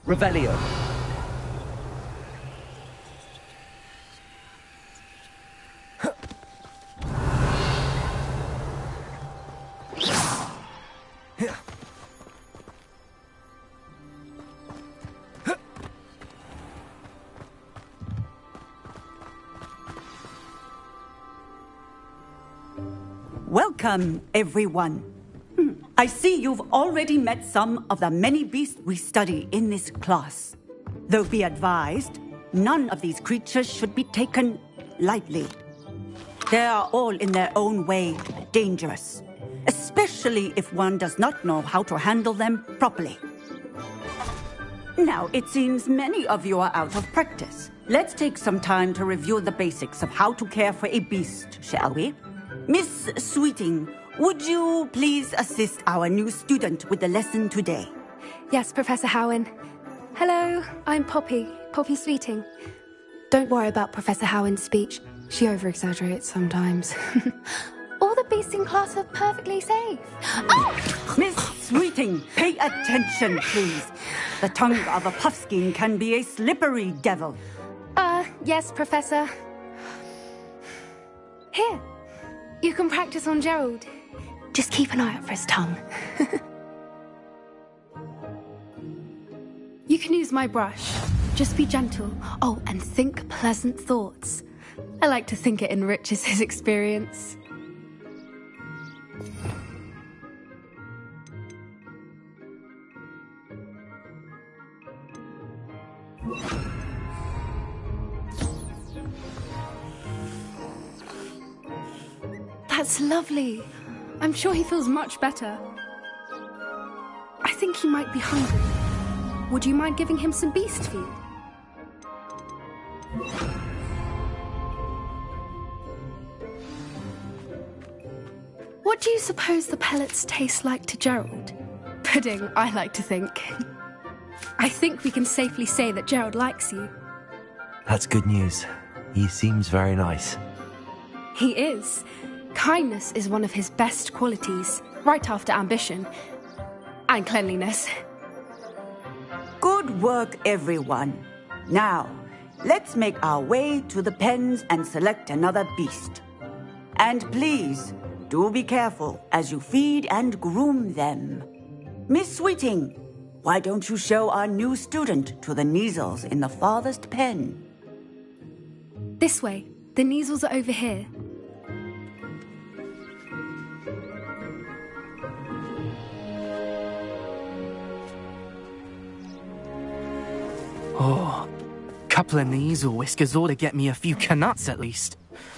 Revelio. Welcome, everyone. I see you've already met some of the many beasts we study in this class. Though be advised, none of these creatures should be taken lightly. They are all in their own way dangerous, especially if one does not know how to handle them properly. Now, it seems many of you are out of practice. Let's take some time to review the basics of how to care for a beast, shall we? Miss Sweeting, would you please assist our new student with the lesson today? Yes, Professor Howen. Hello, I'm Poppy Sweeting. Don't worry about Professor Howen's speech. She over-exaggerates sometimes. All the beasts in class are perfectly safe. Oh! Miss Sweeting, pay attention, please. The tongue of a puffskein can be a slippery devil. Yes, Professor. Here, you can practice on Gerald. Just keep an eye out for his tongue. You can use my brush. Just be gentle. Oh, and think pleasant thoughts. I like to think it enriches his experience. That's lovely. I'm sure he feels much better. I think he might be hungry. Would you mind giving him some beast food? What do you suppose the pellets taste like to Gerald? Pudding, I like to think. I think we can safely say that Gerald likes you. That's good news. He seems very nice. He is. Kindness is one of his best qualities, right after ambition and cleanliness. Good work, everyone. Now, let's make our way to the pens and select another beast. And please, do be careful as you feed and groom them. Miss Sweeting, why don't you show our new student to the Neasels in the farthest pen? This way. The Neasels are over here. Oh, couple of Neasel whiskers ought to get me a few canuts at least.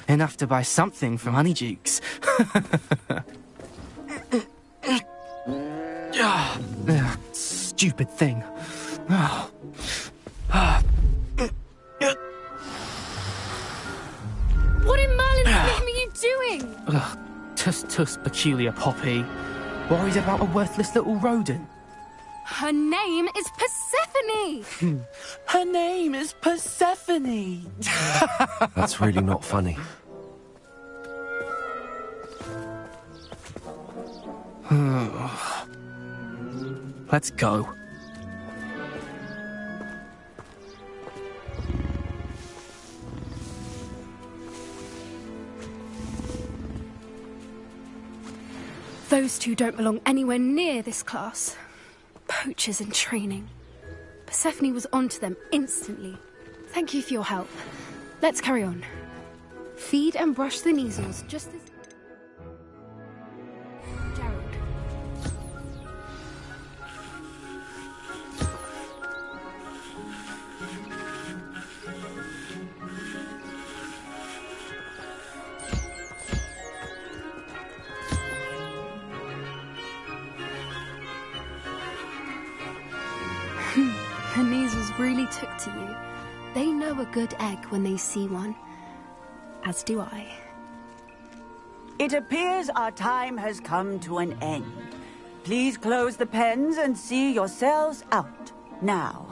Enough to buy something from Honeydukes. Stupid thing. What in Merlin's name are you doing? Tuss, peculiar Poppy. Worried about a worthless little rodent. Her name is Persephone! Her name is Persephone! That's really not funny. Let's go. Those two don't belong anywhere near this class. Poachers in training. Persephone was onto them instantly. Thank you for your help. Let's carry on. Feed and brush the Neasels just as... Gerald. The Neasels really took to you. They know a good egg when they see one. As do I. It appears our time has come to an end. Please close the pens and see yourselves out. Now,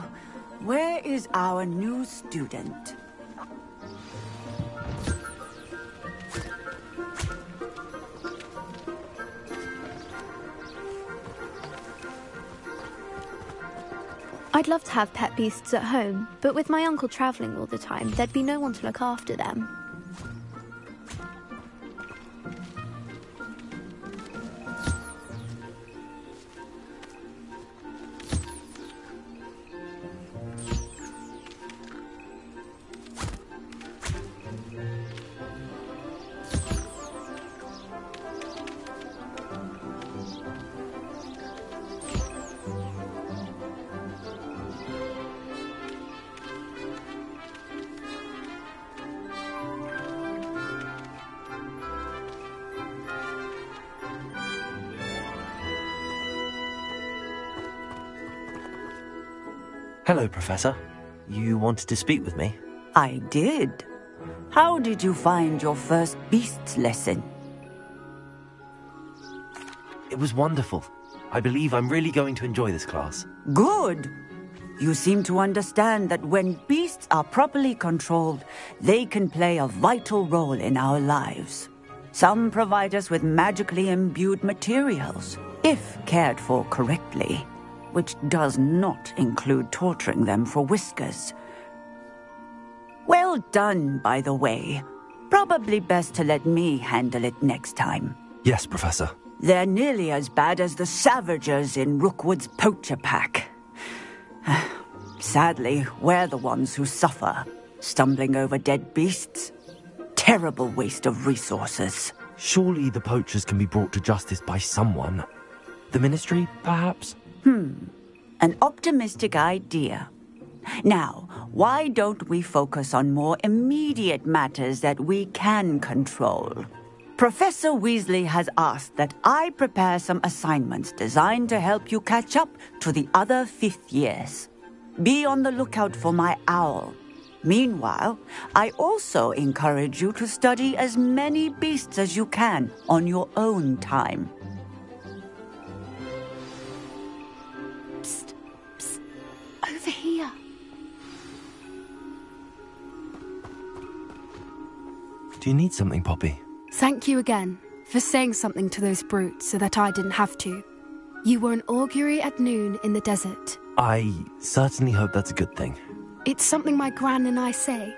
where is our new student? I'd love to have pet beasts at home, but with my uncle travelling all the time, there'd be no one to look after them. Hello, Professor. You wanted to speak with me? I did. How did you find your first beasts lesson? It was wonderful. I believe I'm really going to enjoy this class. Good. You seem to understand that when beasts are properly controlled, they can play a vital role in our lives. Some provide us with magically imbued materials, if cared for correctly, which does not include torturing them for whiskers. Well done, by the way. Probably best to let me handle it next time. Yes, Professor. They're nearly as bad as the Savagers in Rookwood's poacher pack. Sadly, we're the ones who suffer, stumbling over dead beasts. Terrible waste of resources. Surely the poachers can be brought to justice by someone. The Ministry, perhaps? An optimistic idea. Now, why don't we focus on more immediate matters that we can control? Professor Weasley has asked that I prepare some assignments designed to help you catch up to the other fifth years. Be on the lookout for my owl. Meanwhile, I also encourage you to study as many beasts as you can on your own time. Psst, psst. Over here. Do you need something, Poppy? Thank you again for saying something to those brutes so that I didn't have to. You were an augury at noon in the desert. I certainly hope that's a good thing. It's something my gran and I say.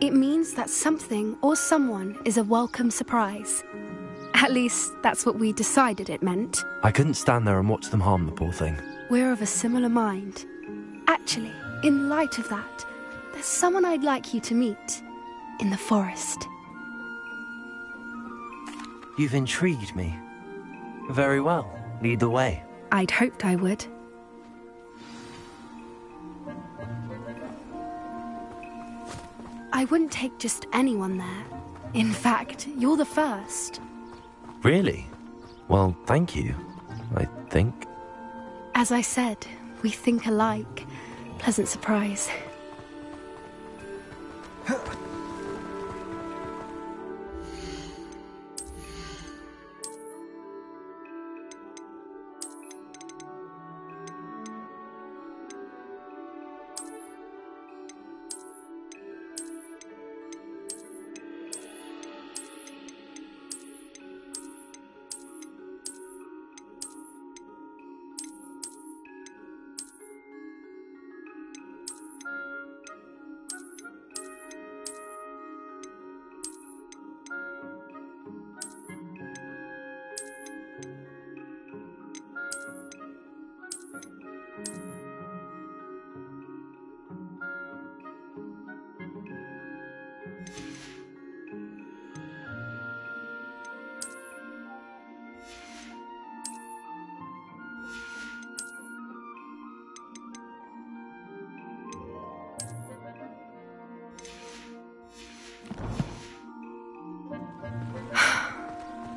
It means that something or someone is a welcome surprise. At least, that's what we decided it meant. I couldn't stand there and watch them harm the poor thing. We're of a similar mind. Actually, in light of that, there's someone I'd like you to meet. In the forest. You've intrigued me. Very well. Lead the way. I'd hoped I would. I wouldn't take just anyone there. In fact, you're the first. Really? Well, thank you, I think. As I said, we think alike. Pleasant surprise.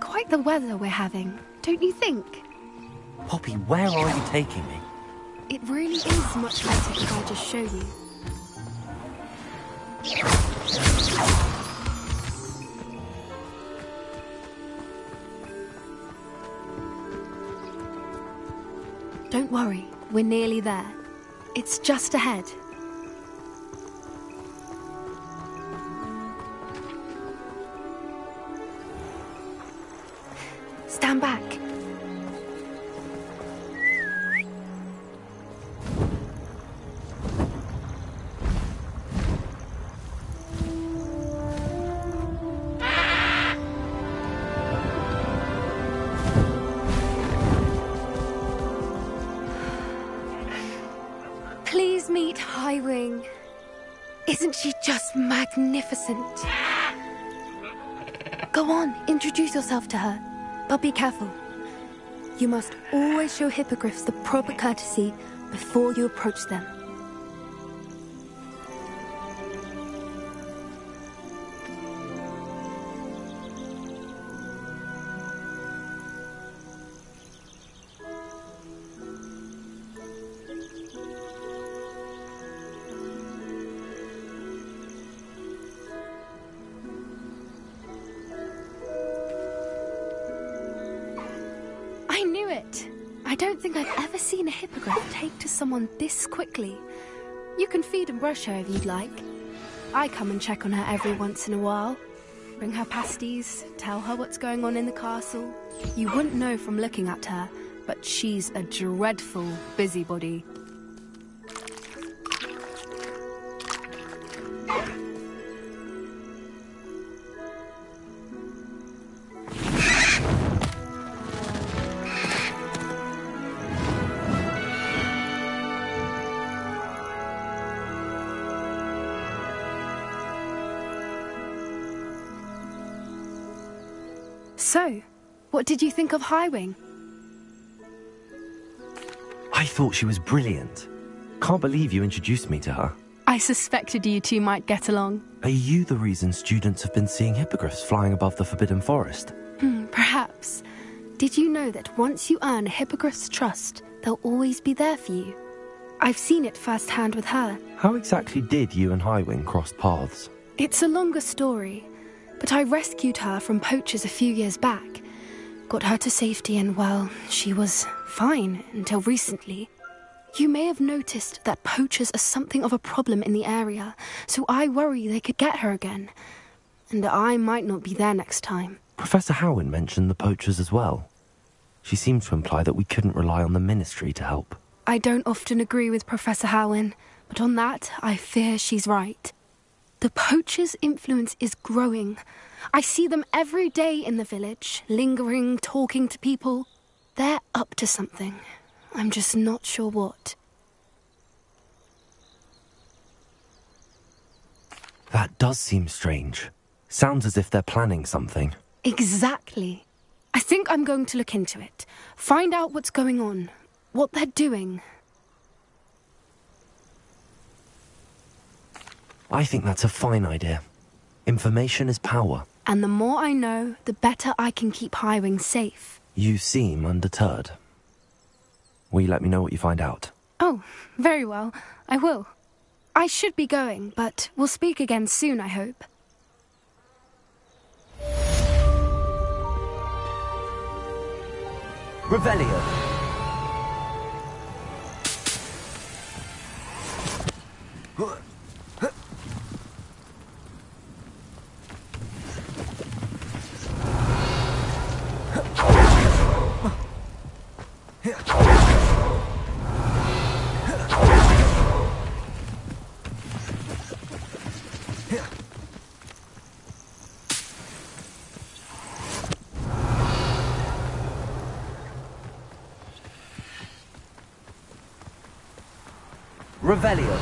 Quite the weather we're having, don't you think? Poppy, where are you taking me? It really is much better if I just show you. Don't worry, we're nearly there. It's just ahead. Stand back. Highwing. Isn't she just magnificent? Go on, introduce yourself to her. But be careful. You must always show hippogriffs the proper courtesy before you approach them. I knew it! I don't think I've ever seen a hippogriff take to someone this quickly. You can feed and brush her if you'd like. I come and check on her every once in a while. Bring her pasties, tell her what's going on in the castle. You wouldn't know from looking at her, but she's a dreadful busybody. So, what did you think of Highwing? I thought she was brilliant. Can't believe you introduced me to her. I suspected you two might get along. Are you the reason students have been seeing hippogriffs flying above the Forbidden Forest? Perhaps. Did you know that once you earn a hippogriff's trust, they'll always be there for you? I've seen it firsthand with her. How exactly did you and Highwing cross paths? It's a longer story, but I rescued her from poachers a few years back. Got her to safety and, well, she was fine until recently. You may have noticed that poachers are something of a problem in the area, so I worry they could get her again. And I might not be there next time. Professor Howin mentioned the poachers as well. She seemed to imply that we couldn't rely on the Ministry to help. I don't often agree with Professor Howin, but on that, I fear she's right. The poachers' influence is growing. I see them every day in the village, lingering, talking to people. They're up to something. I'm just not sure what. That does seem strange. Sounds as if they're planning something. Exactly. I think I'm going to look into it. Find out what's going on, what they're doing. I think that's a fine idea. Information is power. And the more I know, the better I can keep Highwing safe. You seem undeterred. Will you let me know what you find out? Oh, very well. I will. I should be going, but we'll speak again soon, I hope. Revelio. Revelio.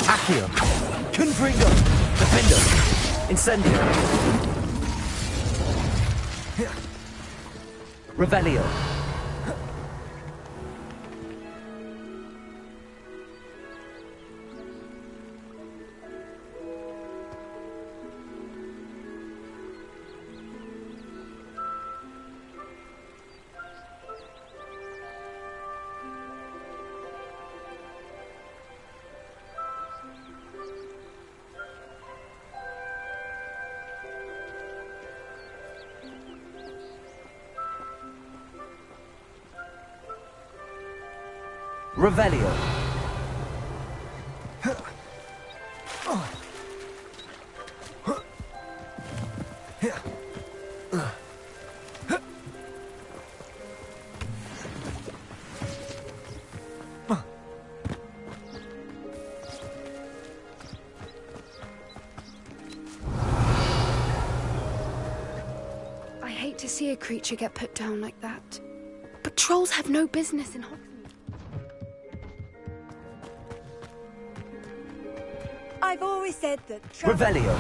Accio. Confringo. Defendo. Incendio. Revelio. Revelio. I hate to see a creature get put down like that. But trolls have no business in Hogsmeade. I've always said that... Revelio.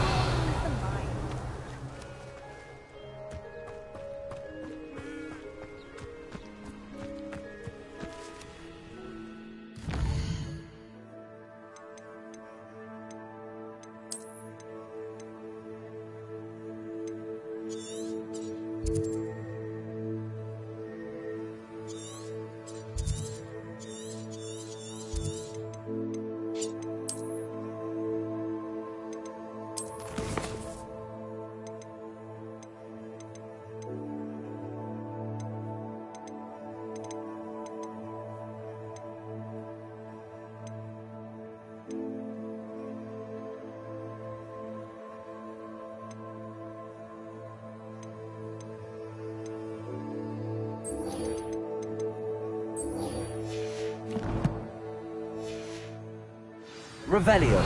Revelio.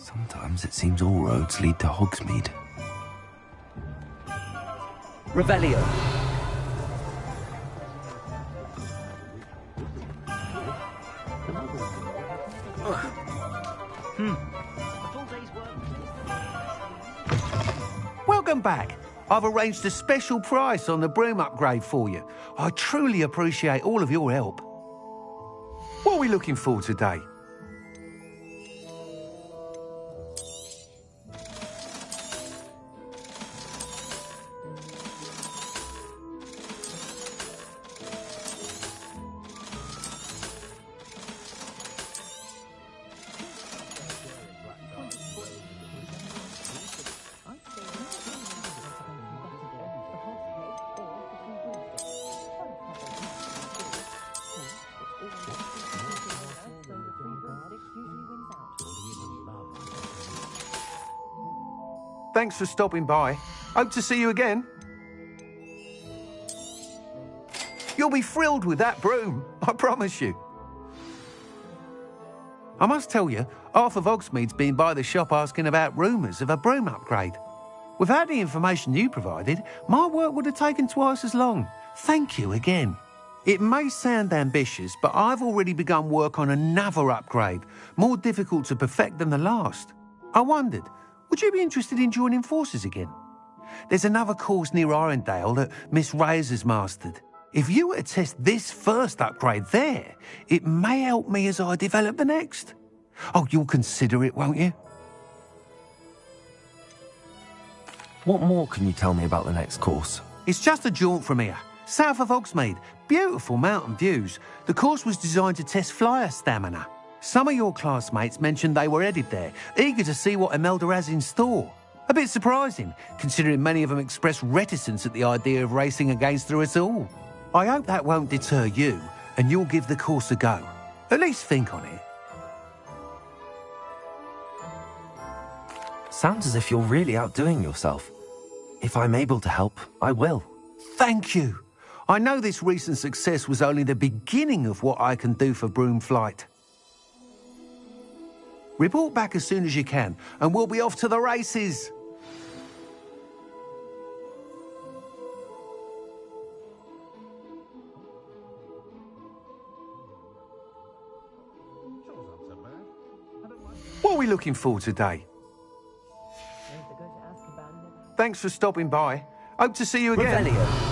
Sometimes it seems all roads lead to Hogsmeade. Revelio. Welcome back. I've arranged a special price on the broom upgrade for you. I truly appreciate all of your help. What are we looking for today? Thanks for stopping by. Hope to see you again. You'll be thrilled with that broom, I promise you. I must tell you, half of Hogsmeade's been by the shop asking about rumours of a broom upgrade. Without the information you provided, my work would have taken twice as long. Thank you again. It may sound ambitious, but I've already begun work on another upgrade, more difficult to perfect than the last. I wondered, would you be interested in joining forces again? There's another course near Irondale that Miss Reyes has mastered. If you were to test this first upgrade there, it may help me as I develop the next. Oh, you'll consider it, won't you? What more can you tell me about the next course? It's just a jaunt from here, south of Hogsmeade. Beautiful mountain views. The course was designed to test flyer stamina. Some of your classmates mentioned they were headed there, eager to see what Imelda has in store. A bit surprising, considering many of them expressed reticence at the idea of racing against her at all. I hope that won't deter you, and you'll give the course a go. At least think on it. Sounds as if you're really outdoing yourself. If I'm able to help, I will. Thank you. I know this recent success was only the beginning of what I can do for Broomflight. Report back as soon as you can, and we'll be off to the races. What are we looking for today? Thanks for stopping by. Hope to see you again. Revelio.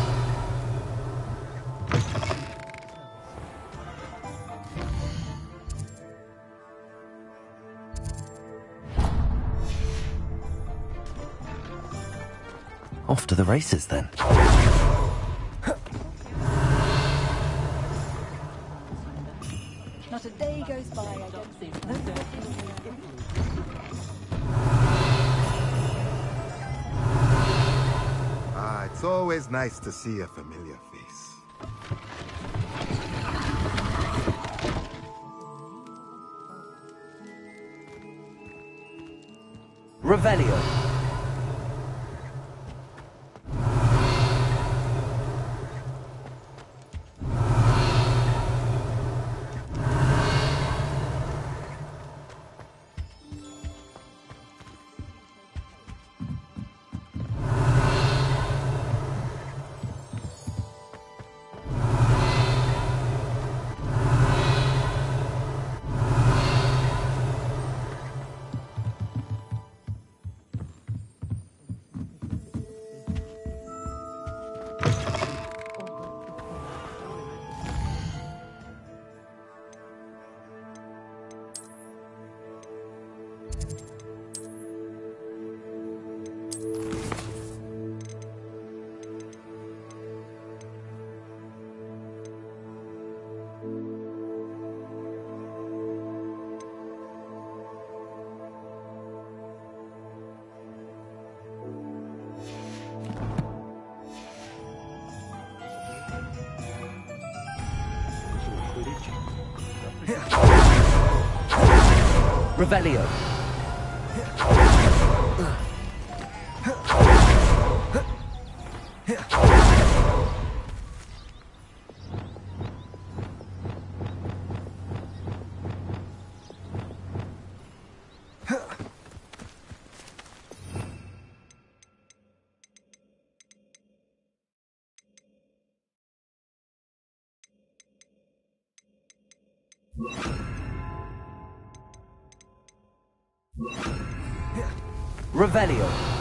Off to the races, then. Not a day goes by I don't see. It's always nice to see a familiar face. Revelio. Revelio. Revelio.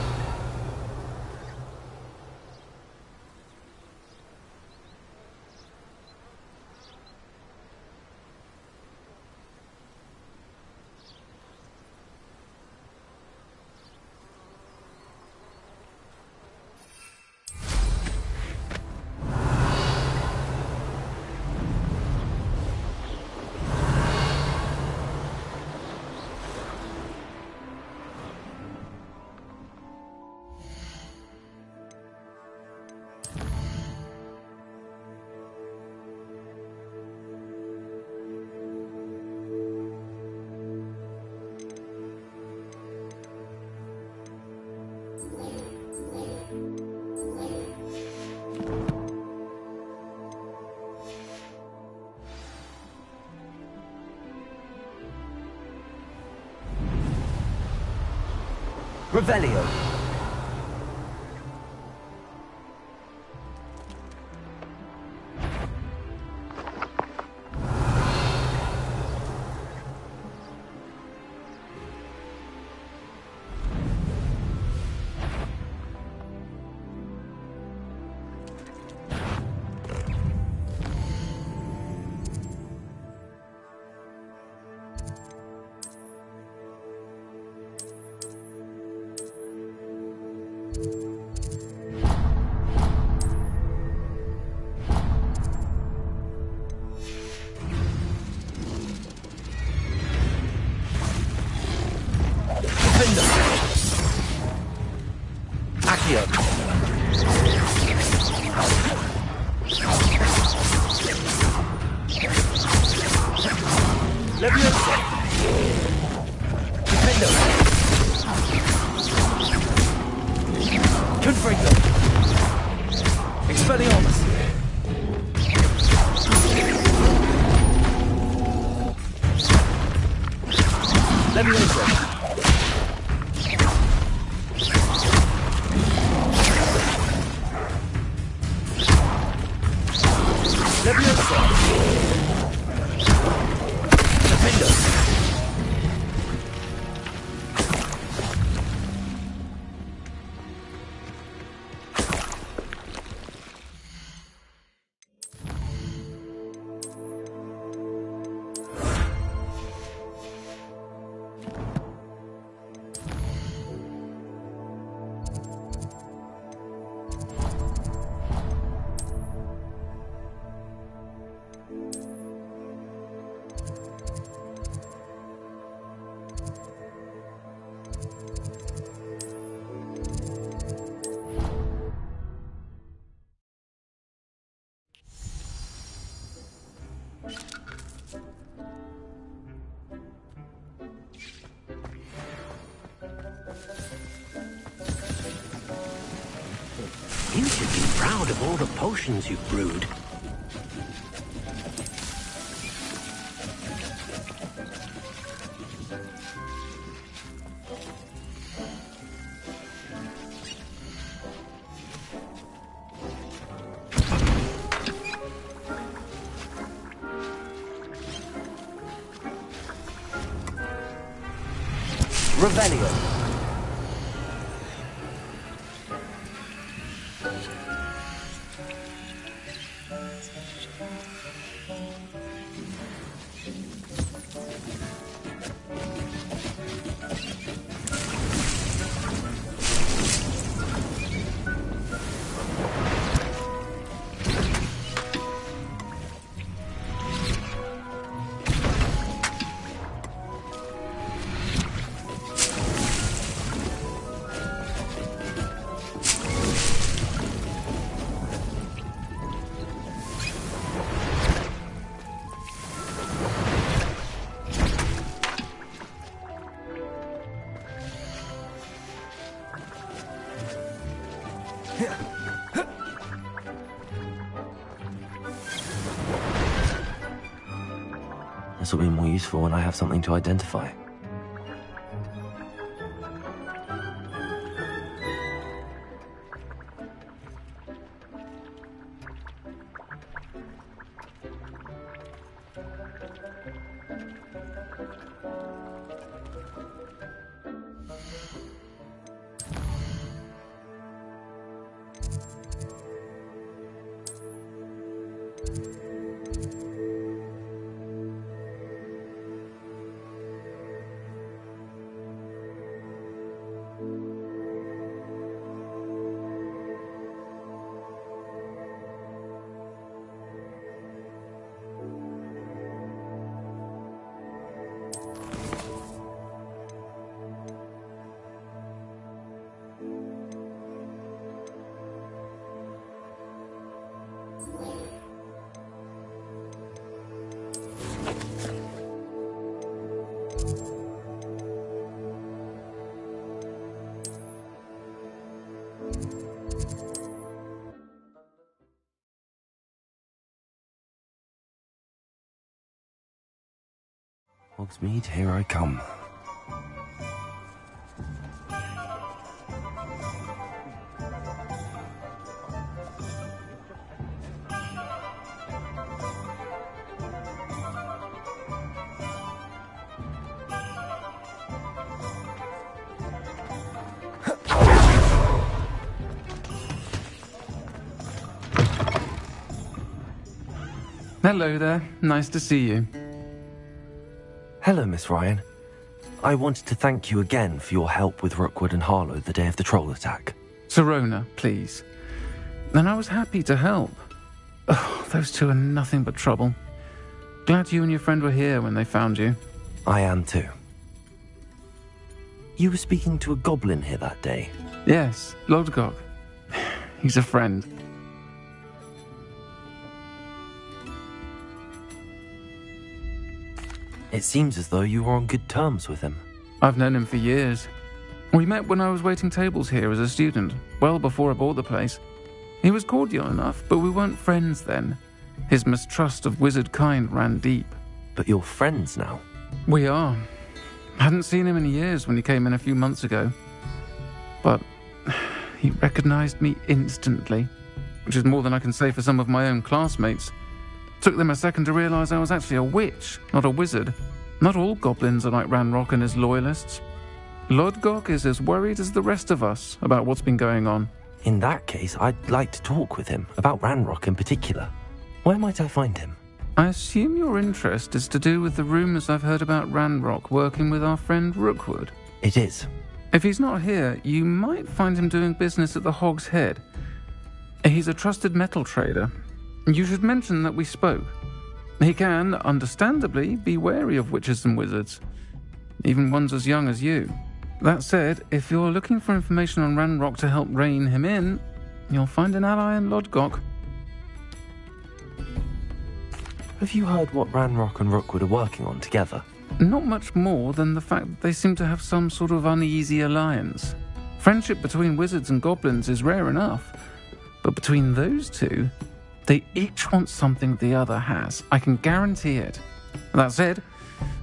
Revelio. You should be proud of all the potions you've brewed. Revelio. This will be more useful when I have something to identify. Hogsmeade, here I come. Hello there. Nice to see you. Hello, Miss Ryan. I wanted to thank you again for your help with Rookwood and Harlow the day of the troll attack. Sirona, please. And I was happy to help. Oh, those two are nothing but trouble. Glad you and your friend were here when they found you. I am too. You were speaking to a goblin here that day? Yes, Lodgok. He's a friend. It seems as though you were on good terms with him. I've known him for years. We met when I was waiting tables here as a student, well before I bought the place. He was cordial enough, but we weren't friends then. His mistrust of wizard kind ran deep. But you're friends now? We are. Hadn't seen him in years when he came in a few months ago. But he recognized me instantly, which is more than I can say for some of my own classmates. Took them a second to realize I was actually a witch, not a wizard. Not all goblins are like Ranrock and his loyalists. Lodgok is as worried as the rest of us about what's been going on. In that case, I'd like to talk with him, about Ranrock in particular. Where might I find him? I assume your interest is to do with the rumors I've heard about Ranrock working with our friend Rookwood. It is. If he's not here, you might find him doing business at the Hog's Head. He's a trusted metal trader. You should mention that we spoke. He can, understandably, be wary of witches and wizards, even ones as young as you. That said, if you're looking for information on Ranrock to help rein him in, you'll find an ally in Lodgok. Have you heard what Ranrock and Rookwood are working on together? Not much more than the fact that they seem to have some sort of uneasy alliance. Friendship between wizards and goblins is rare enough, But between those two, they each want something the other has. I can guarantee it. That said,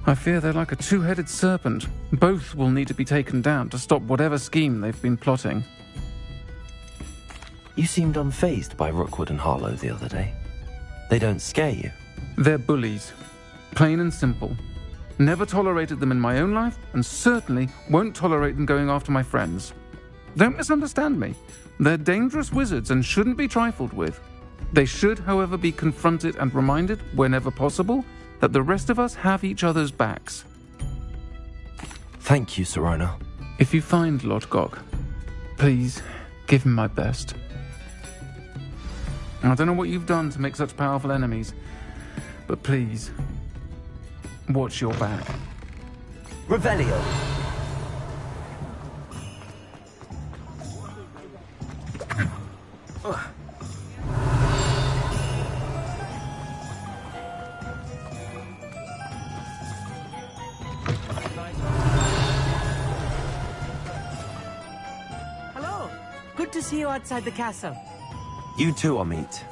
I fear they're like a two-headed serpent. Both will need to be taken down to stop whatever scheme they've been plotting. You seemed unfazed by Rookwood and Harlow the other day. They don't scare you. They're bullies. Plain and simple. Never tolerated them in my own life, and certainly won't tolerate them going after my friends. Don't misunderstand me. They're dangerous wizards and shouldn't be trifled with. They should, however, be confronted and reminded, whenever possible, that the rest of us have each other's backs. Thank you, Sirona. If you find Lord Gog, please give him my best. I don't know what you've done to make such powerful enemies, but please, watch your back. Revelio. Hello. Good to see you outside the castle. You too, Amit.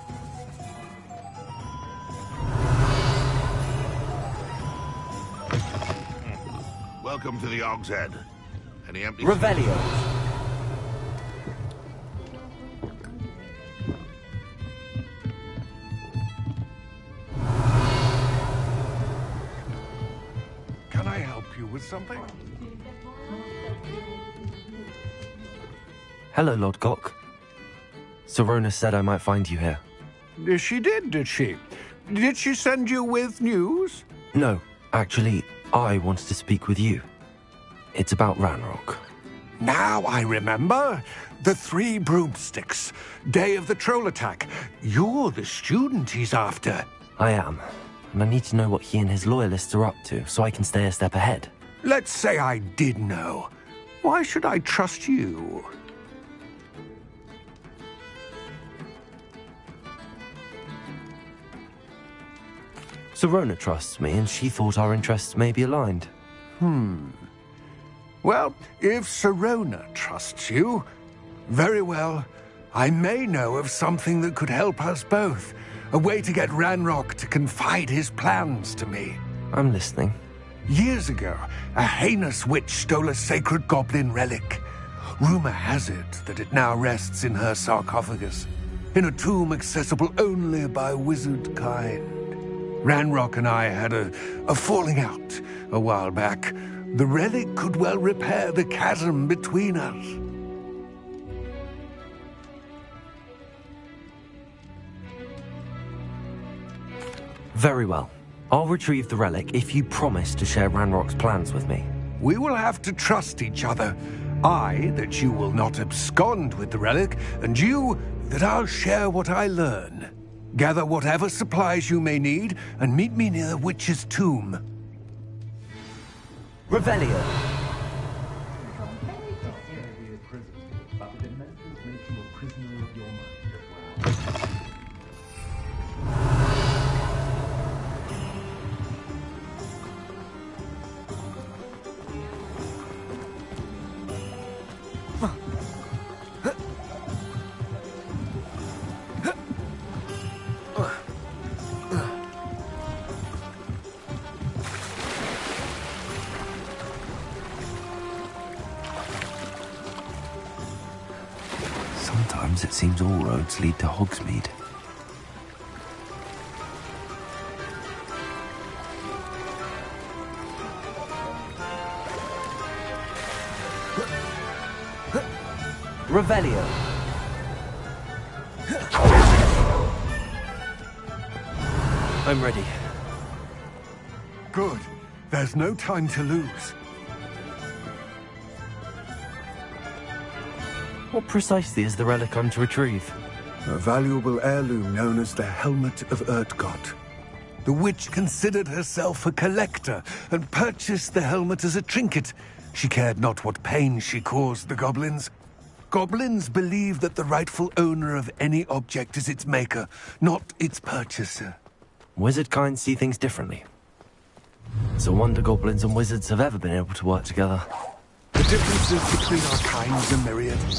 Welcome to the Og's Head. Any empty... Revelio. Can I help you with something? Hello, Lord Gok. Sirona said I might find you here. She did she? Did she send you with news? No, actually, I wanted to speak with you. It's about Ranrock. Now I remember. The 3 broomsticks. Day of the troll attack. You're the student he's after. I am, and I need to know what he and his loyalists are up to so I can stay a step ahead. Let's say I did know. Why should I trust you? Sirona trusts me, and she thought our interests may be aligned. Well, if Sirona trusts you, very well. I may know of something that could help us both. A way to get Ranrock to confide his plans to me. I'm listening. Years ago, a heinous witch stole a sacred goblin relic. Rumor has it that it now rests in her sarcophagus, in a tomb accessible only by wizard kind. Ranrock and I had a falling out a while back. The relic could well repair the chasm between us. Very well. I'll retrieve the relic if you promise to share Ranrock's plans with me. We will have to trust each other. I, that you will not abscond with the relic, and you, that I'll share what I learn. Gather whatever supplies you may need, and meet me near the witch's tomb. Revelio. Sometimes it seems all roads lead to Hogsmeade. Revelio. I'm ready. Good. There's no time to lose. What precisely is the relic I'm to retrieve? A valuable heirloom known as the Helmet of Urtgot. The witch considered herself a collector and purchased the helmet as a trinket. She cared not what pain she caused the goblins. Goblins believe that the rightful owner of any object is its maker, not its purchaser. Wizard kind see things differently. It's a wonder goblins and wizards have ever been able to work together. The differences between our kinds are myriad. It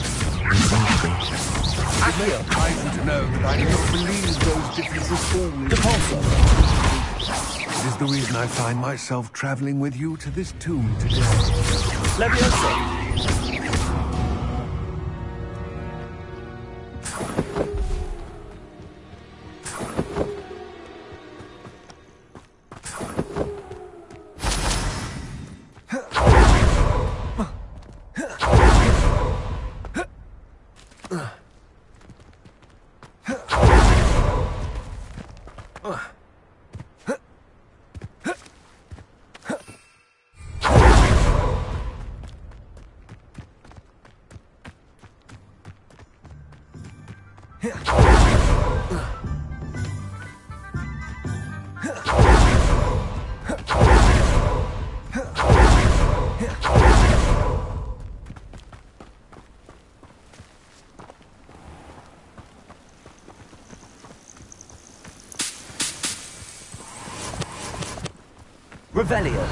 may surprise you to know that I do not believe those differences always. It is the reason I find myself traveling with you to this tomb today. Leviosa! Revelio.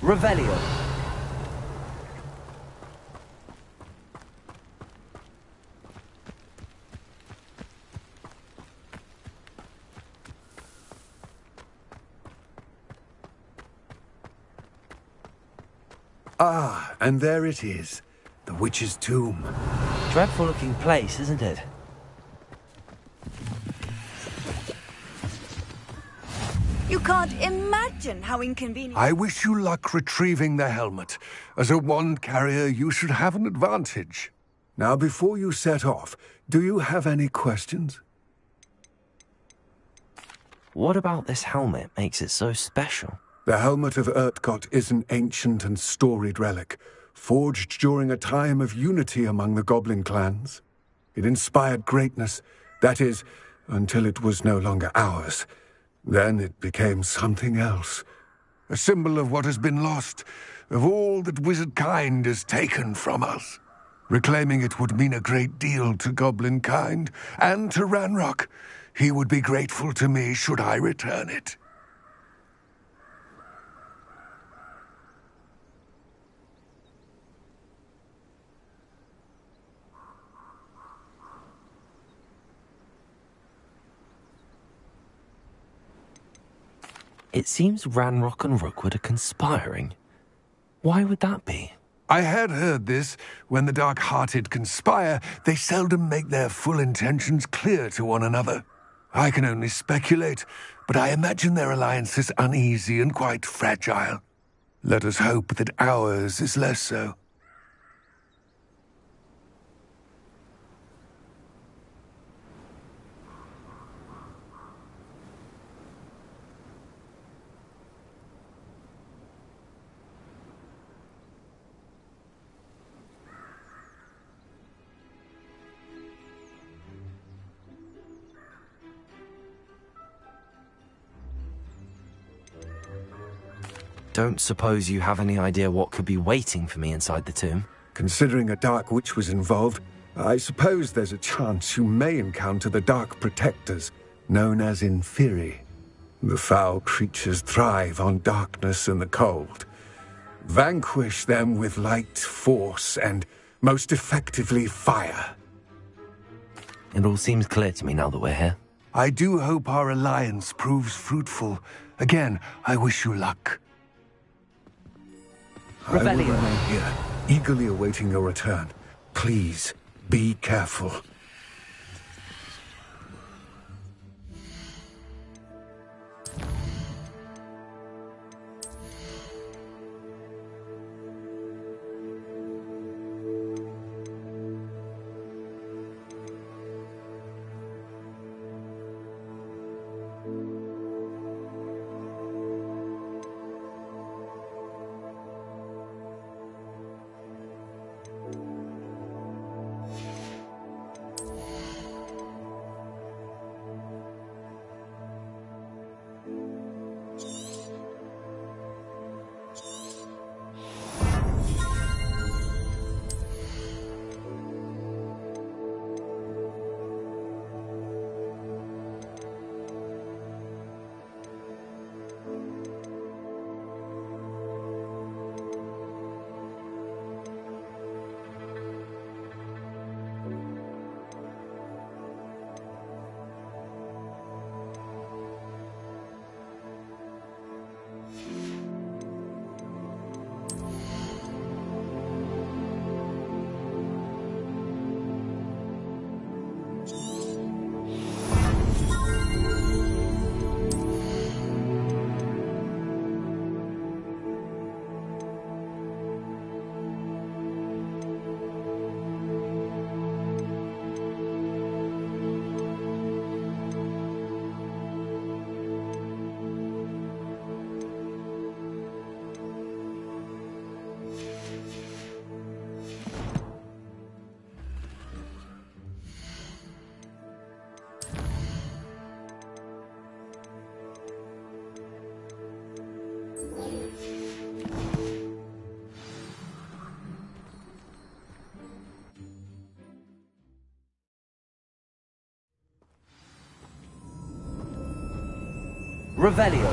Revelio. Ah, and there it is. The witch's tomb. Dreadful looking place, isn't it? You can't imagine how inconvenient. I wish you luck retrieving the helmet. As a wand carrier, you should have an advantage. Now, before you set off, do you have any questions? What about this helmet makes it so special? The helmet of Urtkot is an ancient and storied relic, forged during a time of unity among the goblin clans. It inspired greatness, that is, until it was no longer ours. Then it became something else. A symbol of what has been lost, of all that wizard kind has taken from us. Reclaiming it would mean a great deal to goblin kind, and to Ranrock. He would be grateful to me should I return it. It seems Ranrock and Rookwood are conspiring. Why would that be? I had heard this. When the dark-hearted conspire, they seldom make their full intentions clear to one another. I can only speculate, but I imagine their alliance is uneasy and quite fragile. Let us hope that ours is less so. Don't suppose you have any idea what could be waiting for me inside the tomb? Considering a Dark Witch was involved, I suppose there's a chance you may encounter the Dark Protectors, known as Inferi. The foul creatures thrive on darkness and the cold. Vanquish them with light, force, and, most effectively, fire. It all seems clear to me now that we're here. I do hope our alliance proves fruitful. Again, I wish you luck. I will remain here, eagerly awaiting your return. Please, be careful. Revelio.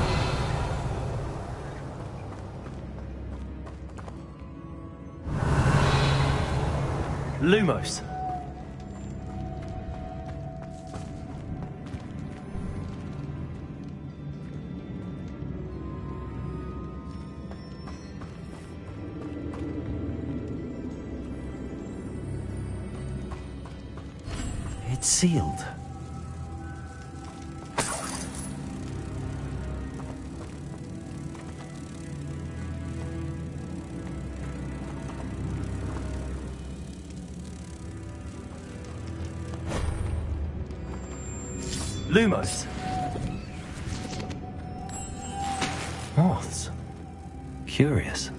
Lumos. It's sealed. Lumos. Moths. Curious.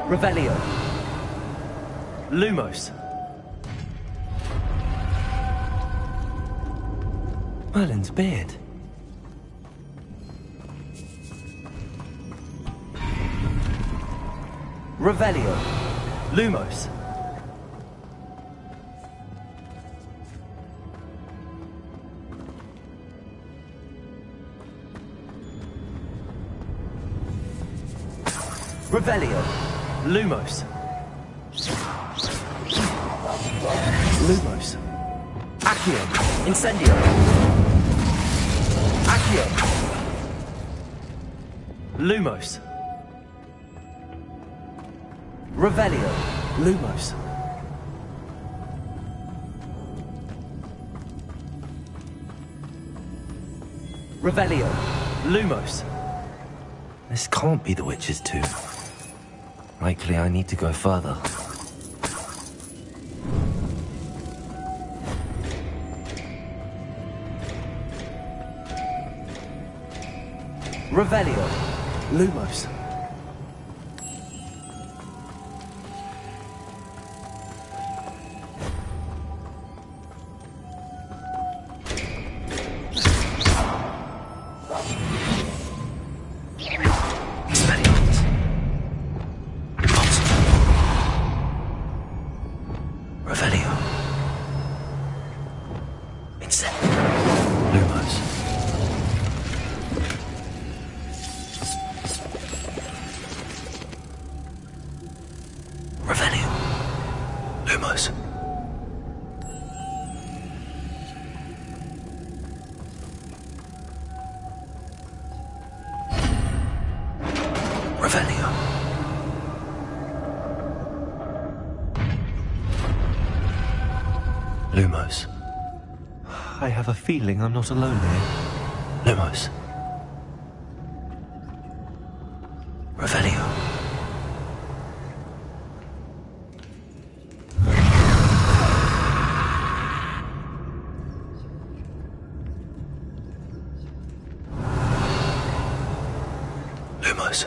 Revelio. Lumos. Merlin's beard. Revelio. Lumos. Revelio. Lumos. Lumos. Accio. Incendio. Accio. Lumos. Revelio. Lumos. Revelio. Lumos. This can't be the witch's tomb. Likely I need to go further. Revelio. Lumos. Lumos. I have a feeling I'm not alone here. Lumos. Revelio. Lumos.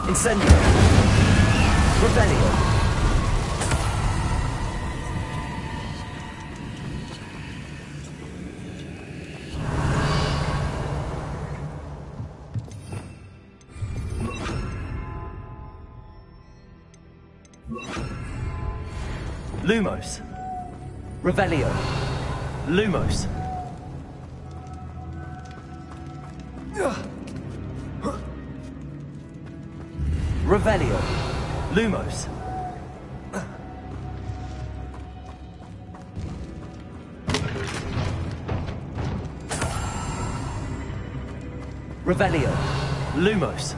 Incendio. Revelio. Lumos. Revelio. Lumos. Revelio. Lumos. Revelio. Lumos.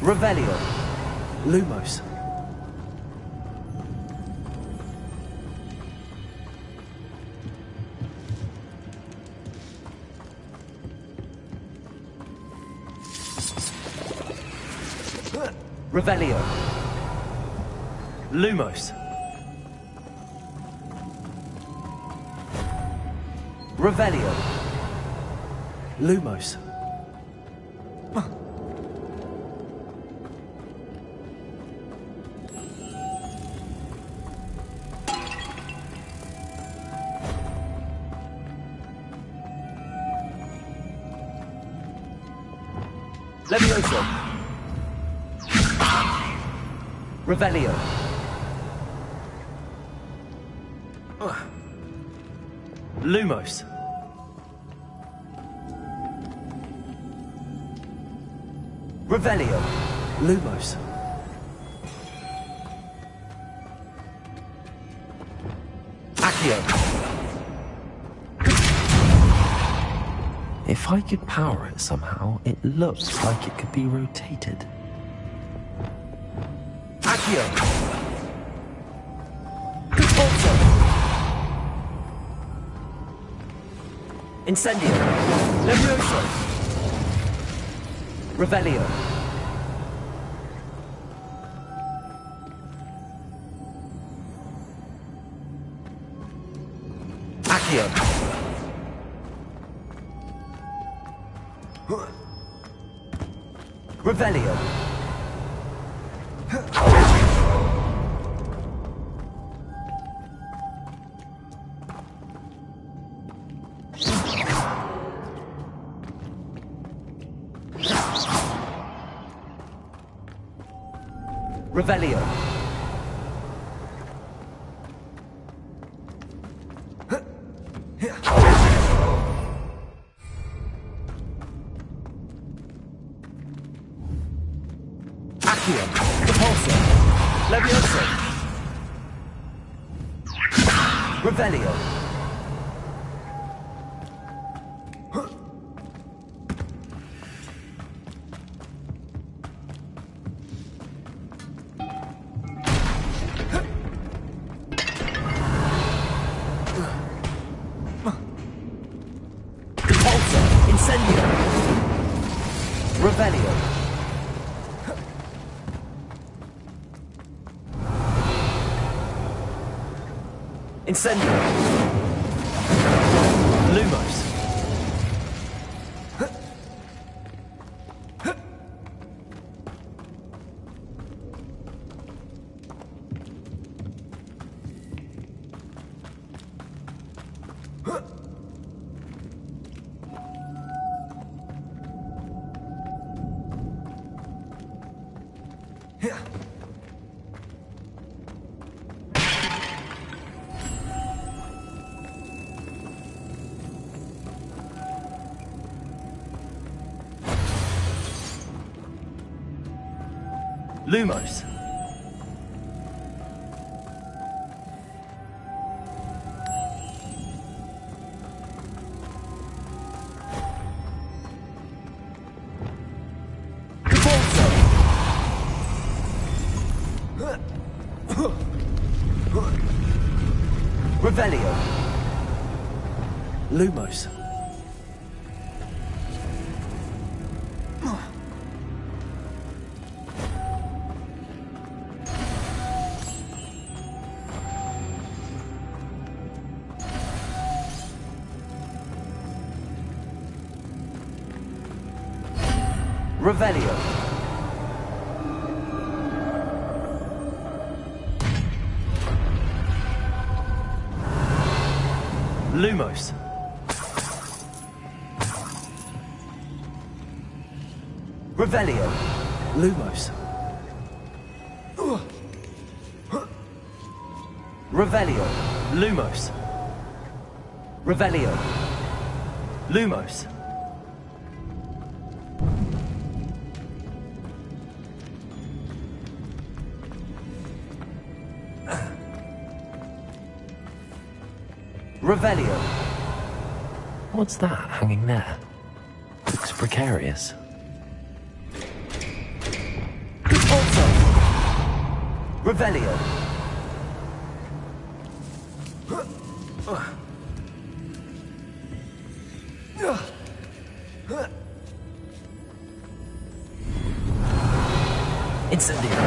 Revelio. Lumos. Revelio. Lumos. Revelio. Lumos. Levioso. Revelio. Lumos. Revelio. Lumos. Accio. If I could power it somehow, it looks like it could be rotated. Accio. Forza. Incendio. Levioso. Revelio. Accio. Revelio. Revelio. Accio. Repulsor. Levioso. Revelio. Repulsor. Incendio. Revelio. Incendio. Lumos. Lumos. Revelio. Lumos. Revelio. Lumos. Revelio. Lumos. Revelio. Lumos. Revelio. Lumos. Revelio. What's that hanging there? Looks precarious. Also. Revelio. Incendio.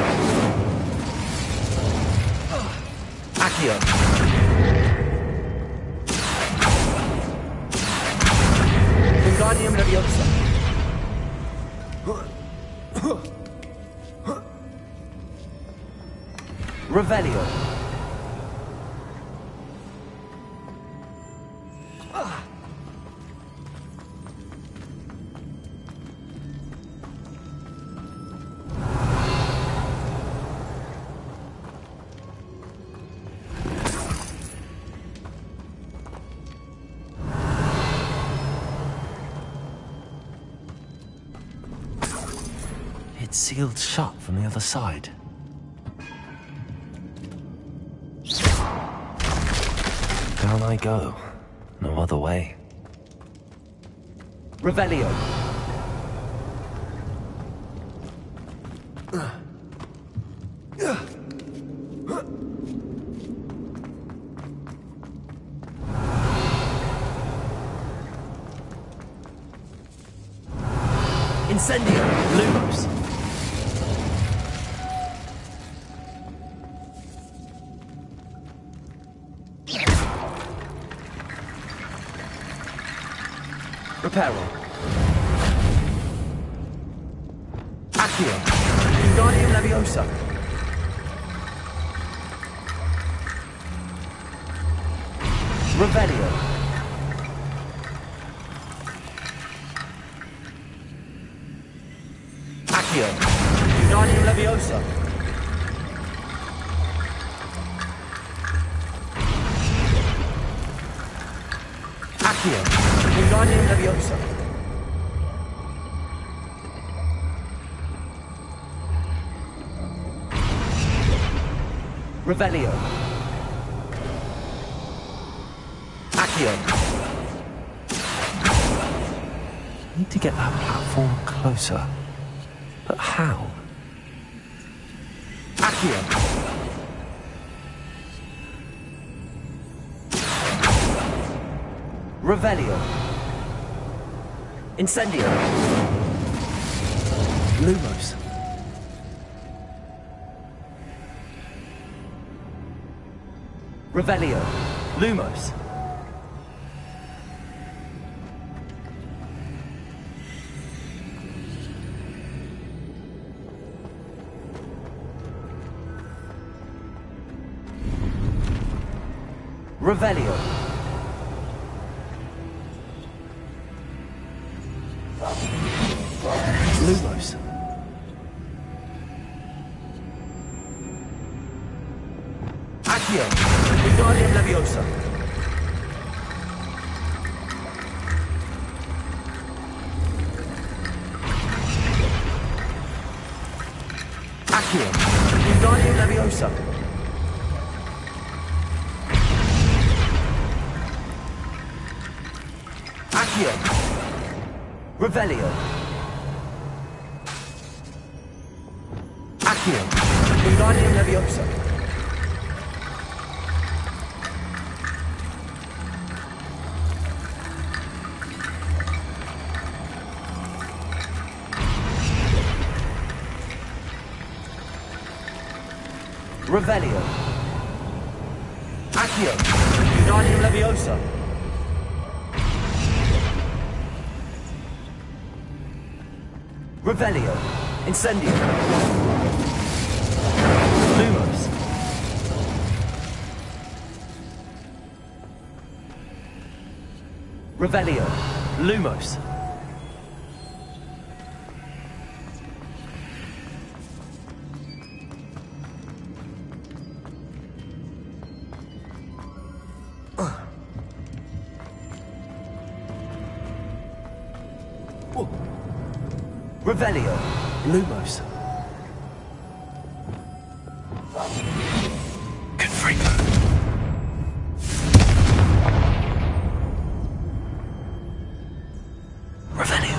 Accio. Wingardium Leviosa. Revelio. It's sealed shut from the other side. Down I go. No other way. Revelio. Incendio. Lumos. Reparo. Accio. Wingardium Leviosa. Revelio. Accio. Wingardium Leviosa. Accio. Wingardium Leviosa. Revelio. Accio. Need to get that platform closer. But how? Accio. Revelio. Incendio. Lumos. Revelio. Lumos. Revelio. Lumos. Accio. Wingardium Leviosa. Accio. Wingardium Leviosa. Accio. Revelio. Accio. Wingardium Leviosa. Revelio. Accio. Wingardium Leviosa. Revelio. Incendio. Lumos. Revelio. Lumos. Revelio. Lumos. Confringo. Revelio.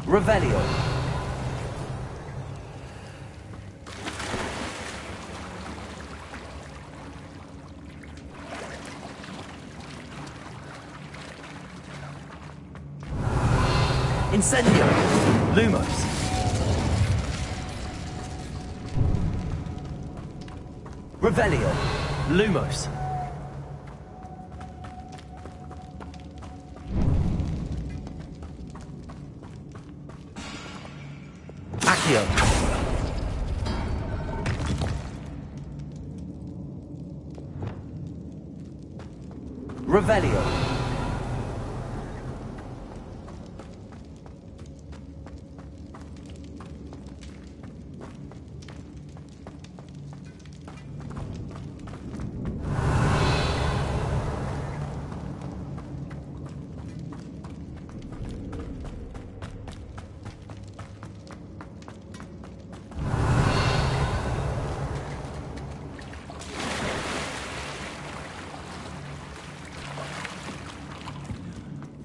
Revelio. Incendio. Lumos. Revelio. Lumos. Accio. Revelio.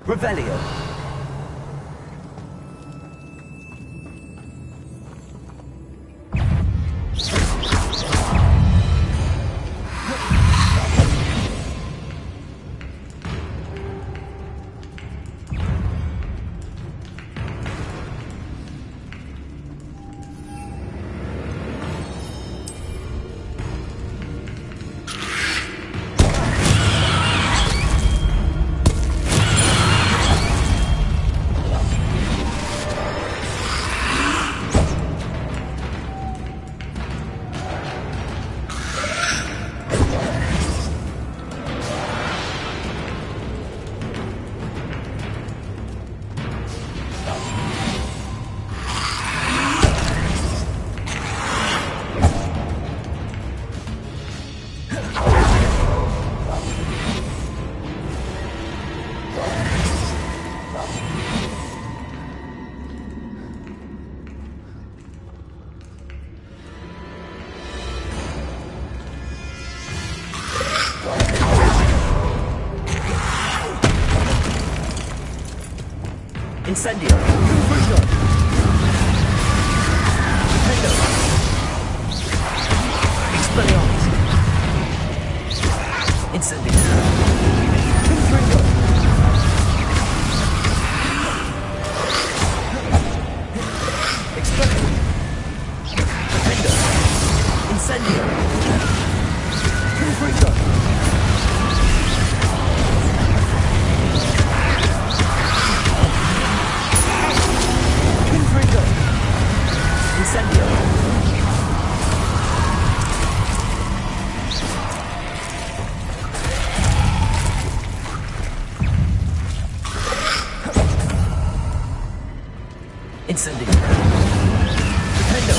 Revelio. Incendio. Expelliarmus. Incendio. Confringo. Expelliarmus. Defendo. Incendio. Confringo. Incendio. Incendio. Defendo.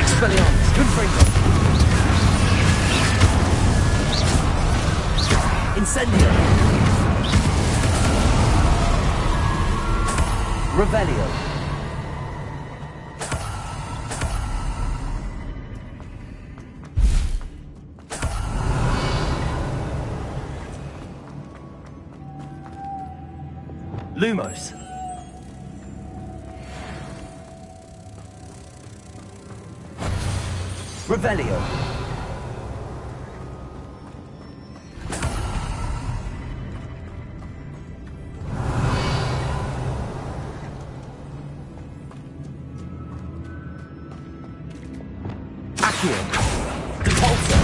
Expelliarmus. Confringo. Incendio. Revelio. Lumos. Revelio. Accio. Repulsor.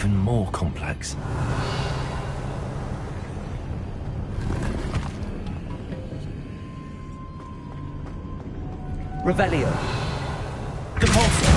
even more complex. Revelio. Depulso.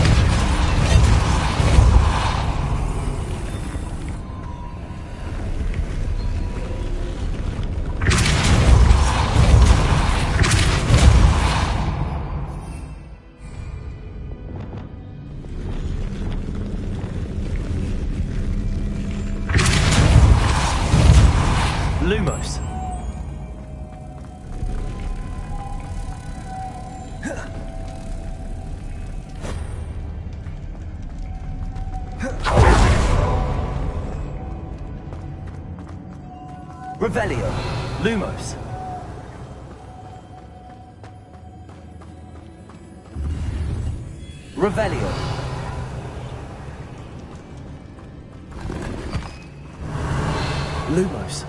Lumos. Revelio. Lumos. Revelio. Lumos.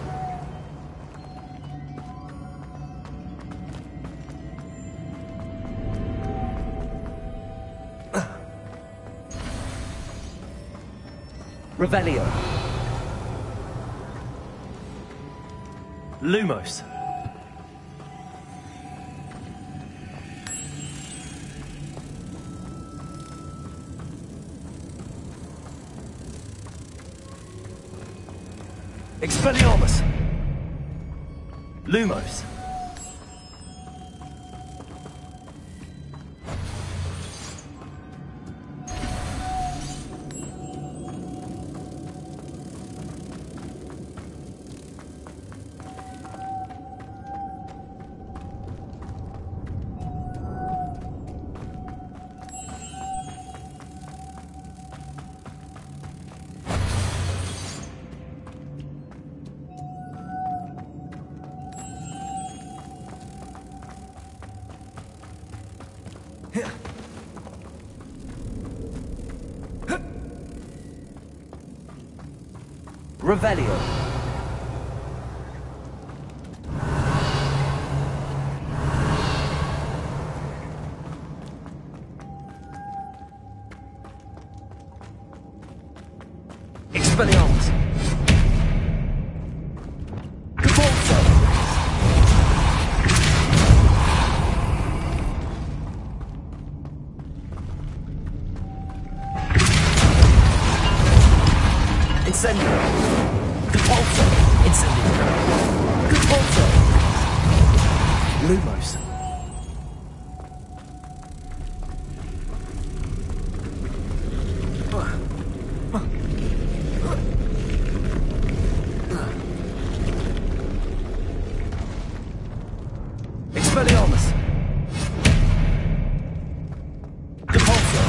Revelio. Lumos. Expelliarmus. Lumos. Revelio. Expelliarmus. Depulso. Incendio. Depulso. Incendio. Depulso. Lumos. Expelliarmus. Depulso.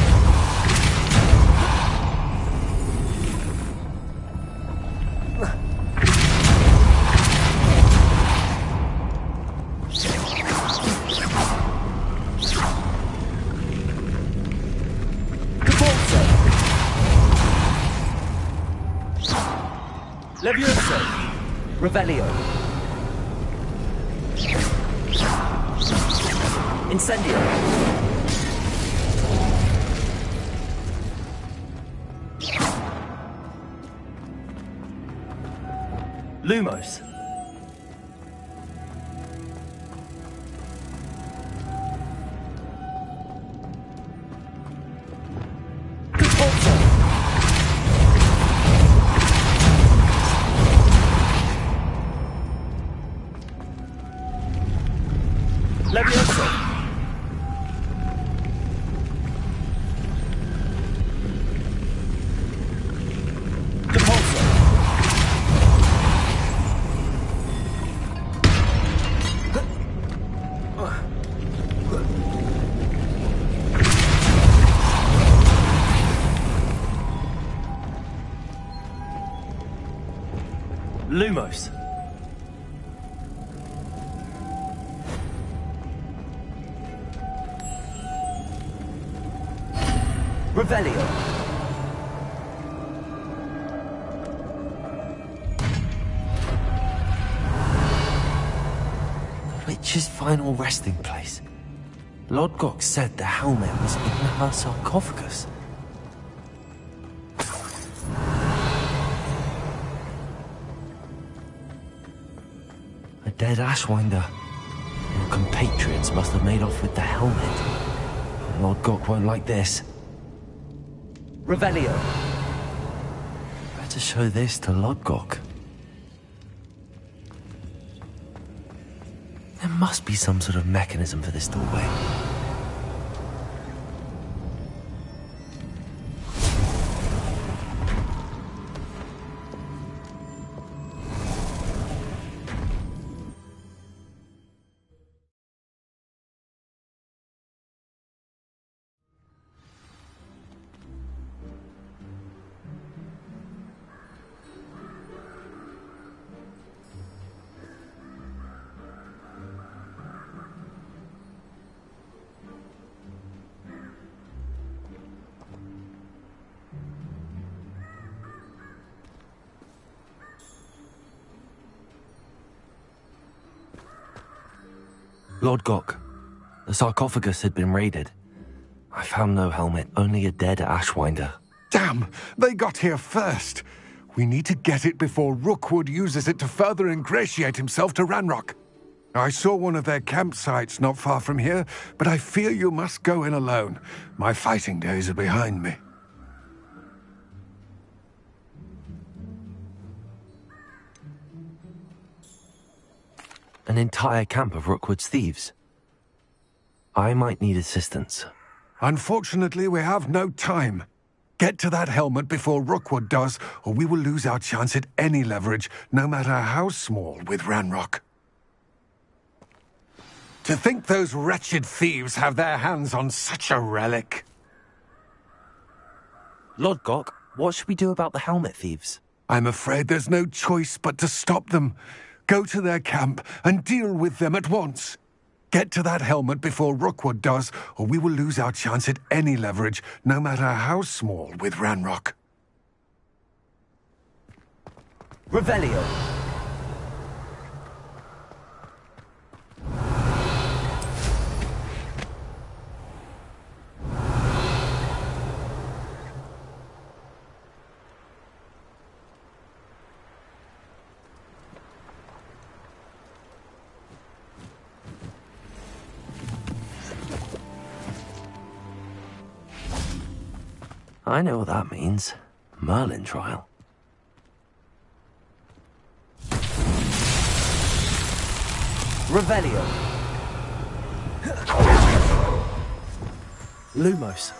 Depulso. Levioso. Revelio. Incendio. Lumos. Depulso. Levioso. Depulso. Lumos. Revelio. Witch's final resting place. Lodgok said the helmet was in her sarcophagus. A dead Ashwinder. Your compatriots must have made off with the helmet. Lord Gok won't like this. Revelio. Better show this to Lord Gok. There must be some sort of mechanism for this doorway. Lord Gok, the sarcophagus had been raided. I found no helmet, only a dead Ashwinder. Damn! They got here first! We need to get it before Rookwood uses it to further ingratiate himself to Ranrock. I saw one of their campsites not far from here, but I fear you must go in alone. My fighting days are behind me. An entire camp of Rookwood's thieves. I might need assistance. Unfortunately, we have no time. Get to that helmet before Rookwood does, or we will lose our chance at any leverage, no matter how small, with Ranrock. To think those wretched thieves have their hands on such a relic. Lord Gok, what should we do about the helmet thieves? I'm afraid there's no choice but to stop them. Go to their camp and deal with them at once. Get to that helmet before Rookwood does, or we will lose our chance at any leverage, no matter how small, with Ranrock. Revelio. I know what that means. Merlin trial. Revelio. Lumos.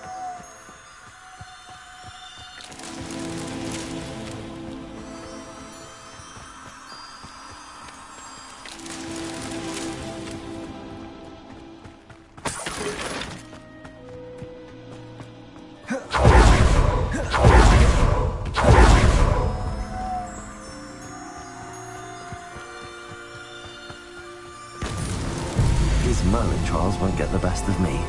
These Merlin trials won't get the best of me.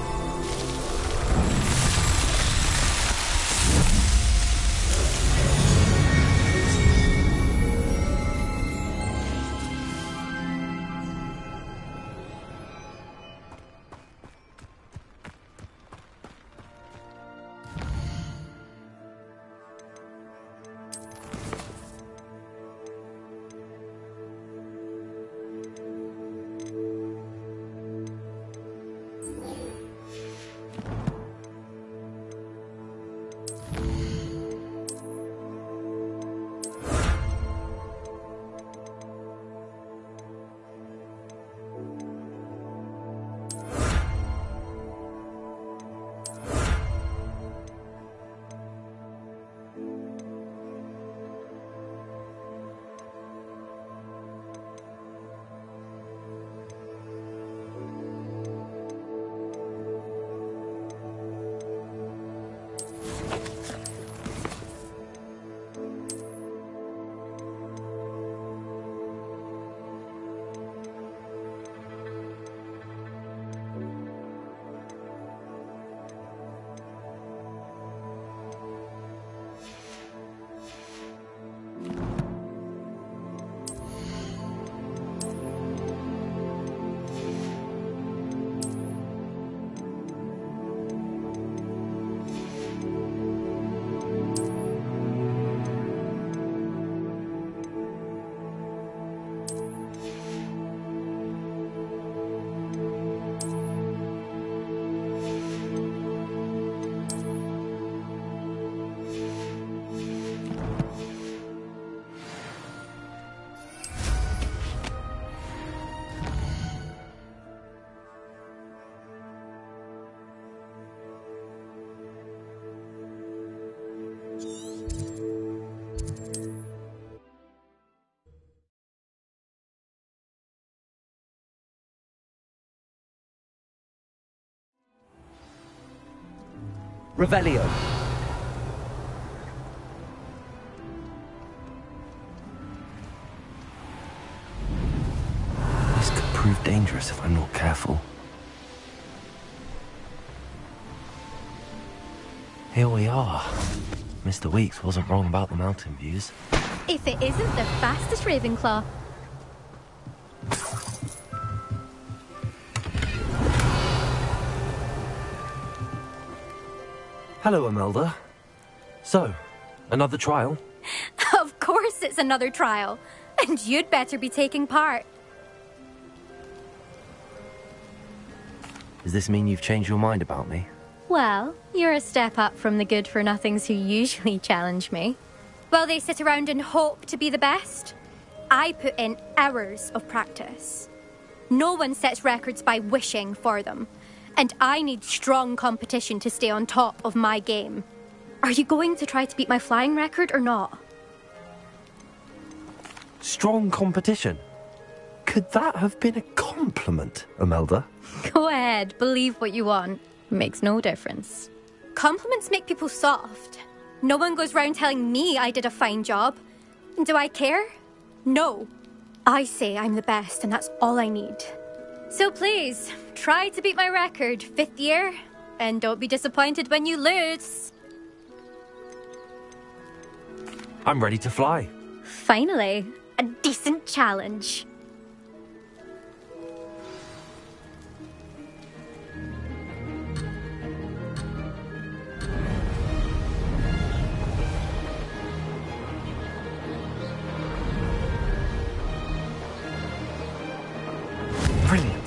Revelio. This could prove dangerous if I'm not careful. Here we are. Mr. Weeks wasn't wrong about the mountain views. If it isn't the fastest Ravenclaw. Hello, Imelda. So, another trial? Of course it's another trial. And you'd better be taking part. Does this mean you've changed your mind about me? Well, you're a step up from the good-for-nothings who usually challenge me. While they sit around and hope to be the best, I put in hours of practice. No one sets records by wishing for them. And I need strong competition to stay on top of my game. Are you going to try to beat my flying record or not? Strong competition? Could that have been a compliment, Imelda? Go ahead, believe what you want. Makes no difference. Compliments make people soft. No one goes round telling me I did a fine job. Do I care? No. I say I'm the best and that's all I need. So please, try to beat my record, 5th year, and don't be disappointed when you lose. I'm ready to fly. Finally, a decent challenge. Brilliant.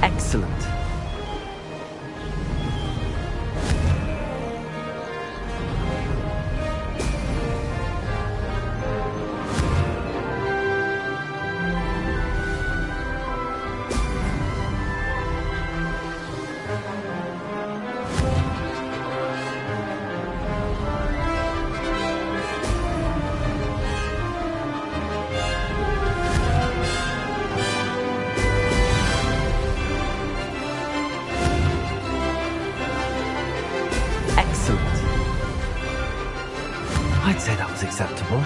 Excellent. I'd say that was acceptable.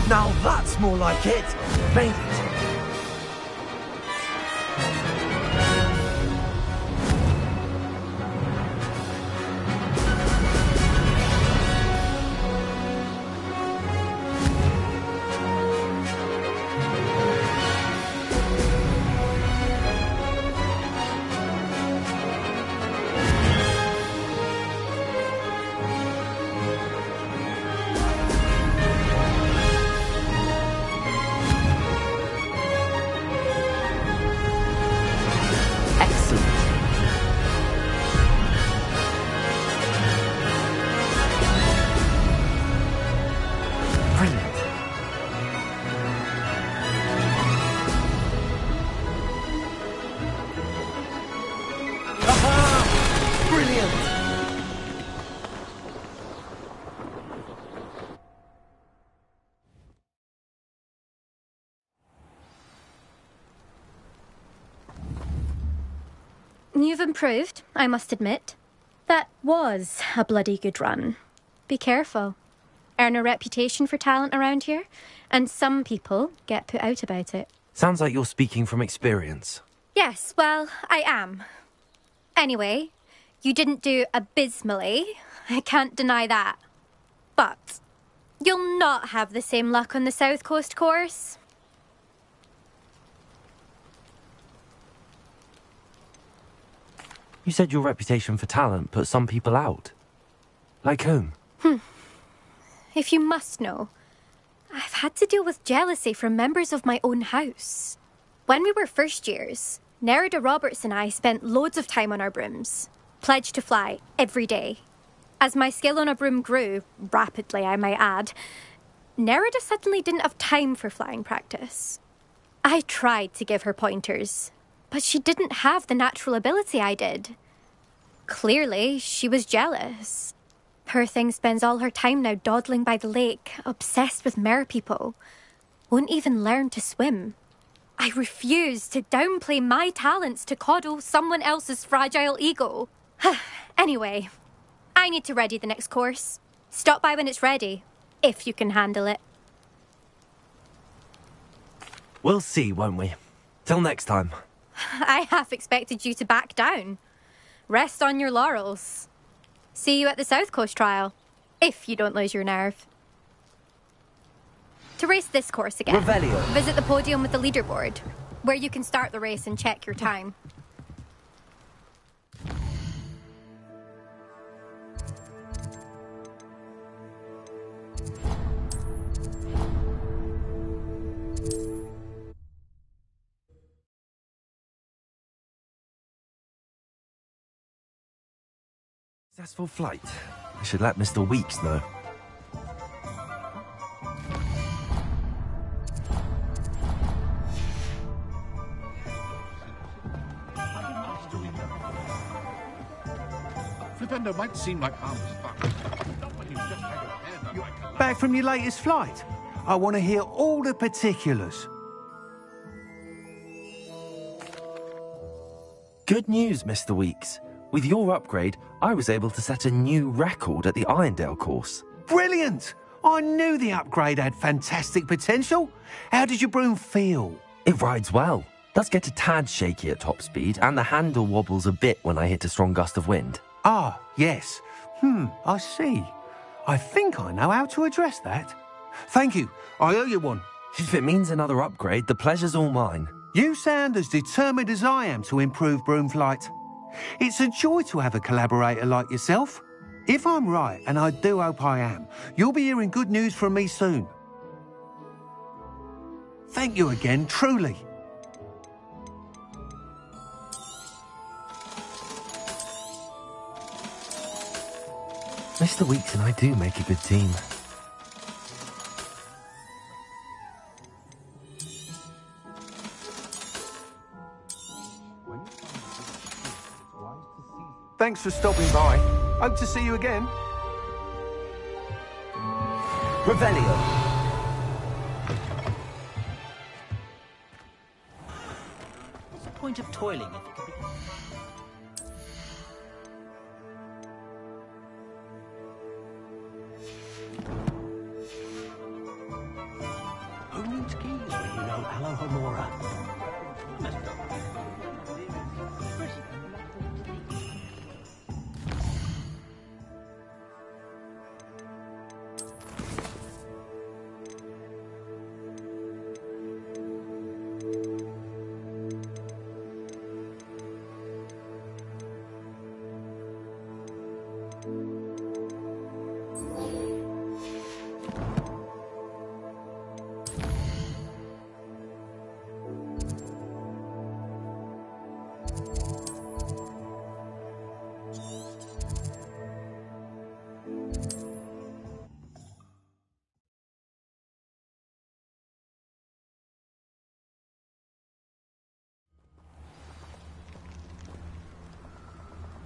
Now that's more like it. Made it. You've improved, I must admit. That was a bloody good run. Be careful. Earn a reputation for talent around here, and some people get put out about it. Sounds like you're speaking from experience. Yes, well, I am. Anyway, you didn't do abysmally. I can't deny that. But you'll not have the same luck on the South Coast course. You said your reputation for talent put some people out. Like whom? If you must know, I've had to deal with jealousy from members of my own house. When we were first years, Nerida Roberts and I spent loads of time on our brooms, pledged to fly every day. As my skill on a broom grew, rapidly I might add, Nerida suddenly didn't have time for flying practice. I tried to give her pointers, but she didn't have the natural ability I did. Clearly, she was jealous. Poor thing spends all her time now dawdling by the lake, obsessed with merpeople. Won't even learn to swim. I refuse to downplay my talents to coddle someone else's fragile ego. Anyway, I need to ready the next course. Stop by when it's ready, if you can handle it. We'll see, won't we? Till next time. I half expected you to back down. Rest on your laurels. See you at the South Coast trial, if you don't lose your nerve. To race this course again, Revelio. Visit the podium with the leaderboard, where you can start the race and check your time. Successful flight. I should let Mr. Weeks know. Flippendo might seem like harmless fun. Not when you've just had your hair done like... Back from your latest flight? I want to hear all the particulars. Good news, Mr. Weeks. With your upgrade, I was able to set a new record at the Irondale course. Brilliant! I knew the upgrade had fantastic potential. How did your broom feel? It rides well. Does get a tad shaky at top speed, and the handle wobbles a bit when I hit a strong gust of wind. Ah, yes. I see. I think I know how to address that. Thank you. I owe you one. If it means another upgrade, the pleasure's all mine. You sound as determined as I am to improve broom flight. It's a joy to have a collaborator like yourself. If I'm right, and I do hope I am, you'll be hearing good news from me soon. Thank you again, truly. Mr. Weeks and I do make a good team. Thanks for stopping by. Hope to see you again. Revelio. What's the point of toiling if it can be... Who needs keys when you know Alohomora?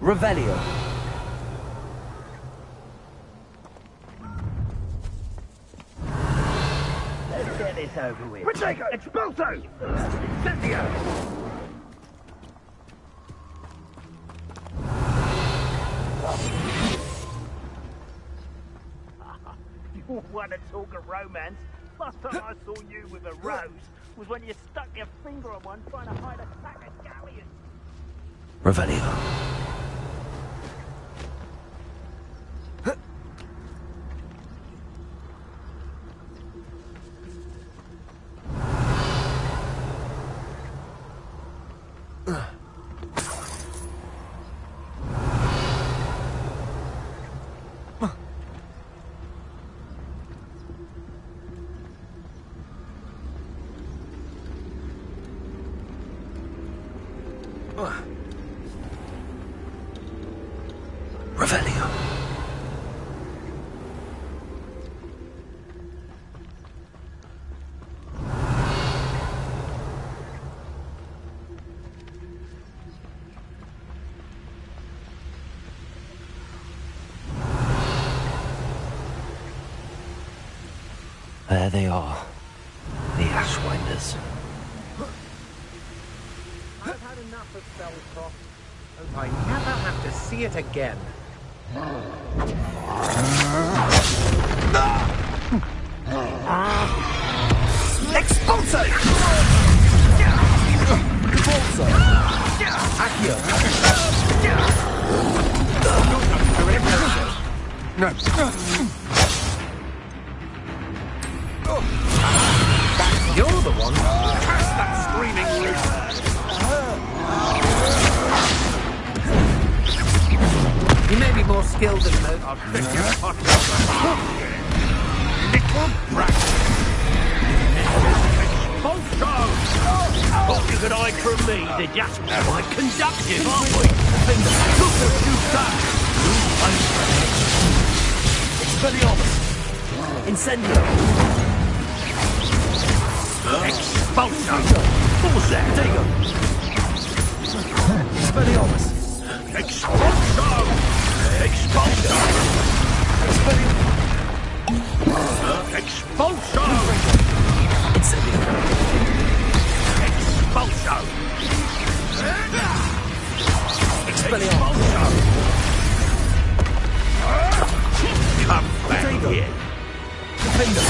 Revelio. Let's get this over with. Protego! Expulso! Incendio! You want to talk of romance? Last time I saw you with a rose was when you stuck your finger on one trying to hide a sack of galleons. Revelio. Revelio. There they are, the Ashwinders. I've had enough of Spellcroft. Hope I never have to see it again. Expulso! Expulso! Accio! You're the one. Cast that screaming loose. You may be more skilled than most. I'll pick your pot little brat. Expulso! What you could hide from me? They're just quite conductive, aren't we? Look at you done! Expelliarmus! Incendio! Expulso! What was that? Digo! Expelliarmus! Expulso! Expulso! Expulso! Incendio! Expulso! Expelliarmus! Come back here! Defender!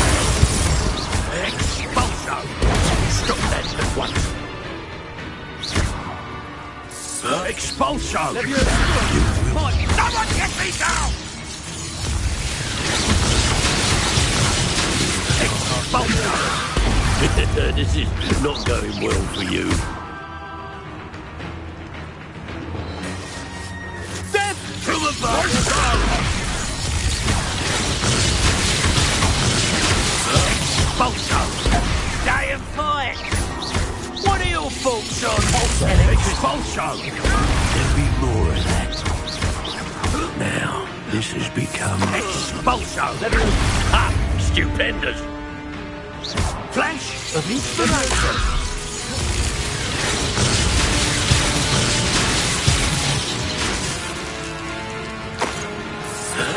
Expulso! Stop that at once! Expulso! Someone get me down! Expulso! This is not going well for you. Death to the Expulso! Expulso! Stay and fight! What are your thoughts on Expulso? There'll be more of that. Now, this has become Expulso! Ah, stupendous! Flash of inspiration!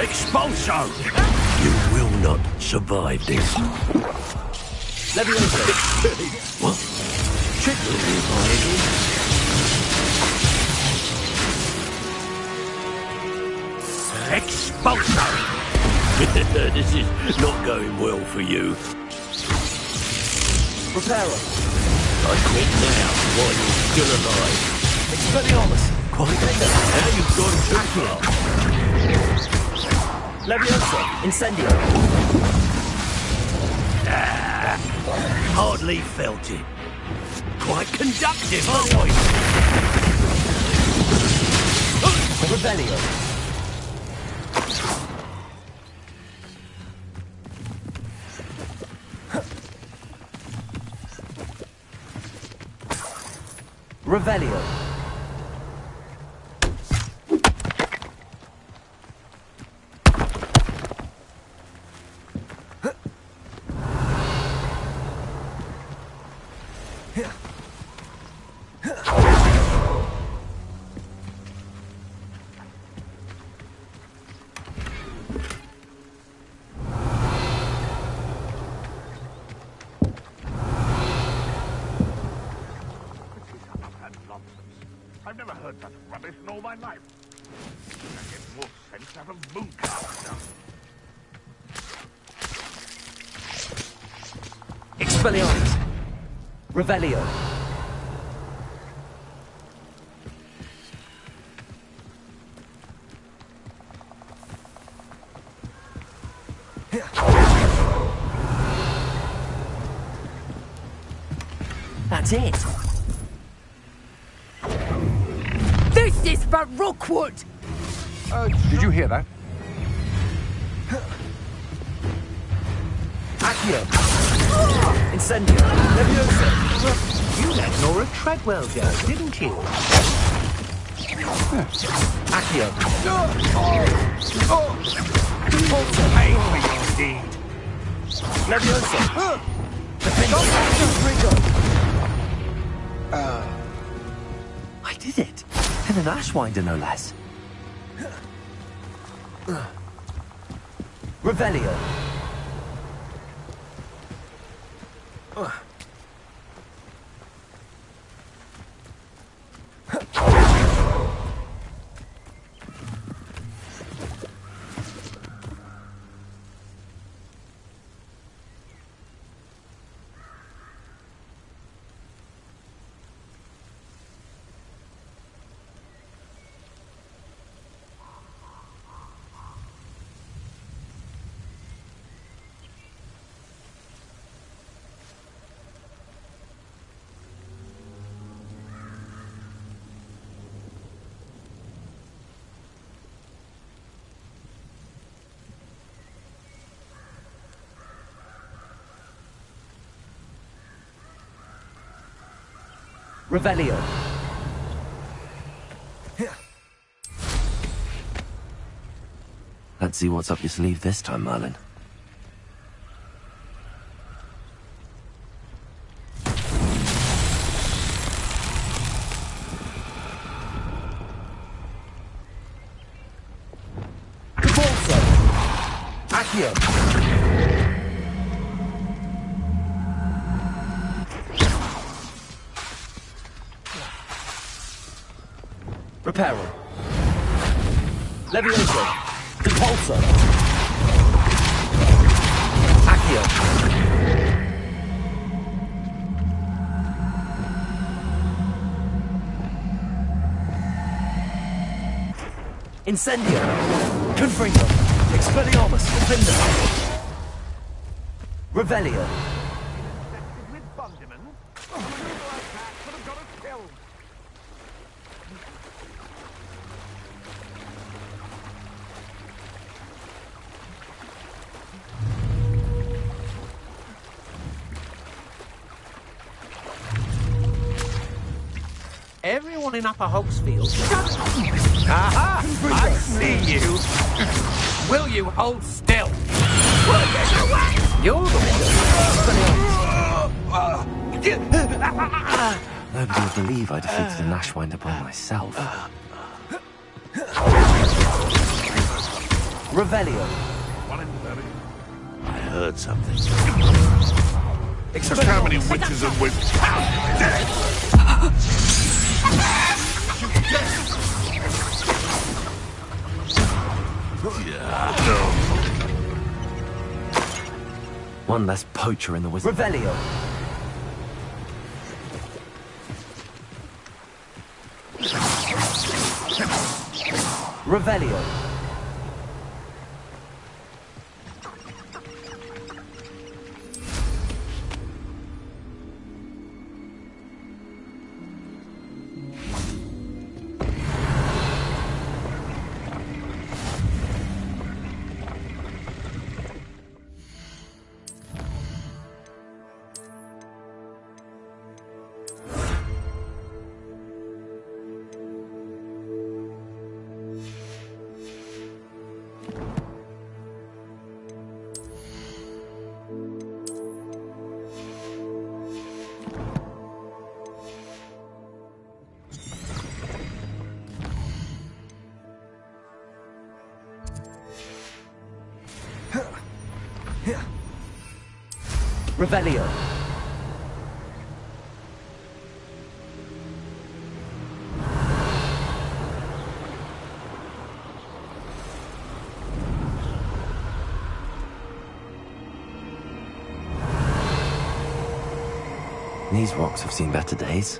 Expulso! You will not survive this. Leviosa! What? Trickle nearby again? Expulso! This is not going well for you. Reparo! I quit now while you're still alive. Expelliarmus! Quite now you've gone too far. Leviosa! Incendio! Hardly felt it. Quite conductive, aren't we? Revelio! Revelio! I've never heard such rubbish in all my life. I get more sense out of Mooncaster. Expelliarmus! Revelio! That's it! This is for Rookwood! Did you hear that? Accio! Incendio! Leviosa! You let Nora Treadwell go, didn't you? Accio. Pay for your deed. Leviosa. I did it. And an Ashwinder, no less. Revelio. Revelio. Let's see what's up your sleeve this time, Merlin. Cabalso. Accio. Reparo. Levioso. Impulso. Accio. Incendio. Confringo. Expelliarmus. Defender. Revelio. With Bundyman, a maneuver like that could have got us killed. Everyone in Upper Hogsfield. Aha! I see you. Will you hold still? You're the Nobody would believe I defeated an Ashwinder by myself. Revelio. I heard something. Just how many witches and wizards? One less poacher in the wizard. Revelio. Revelio. Revelio. These rocks have seen better days.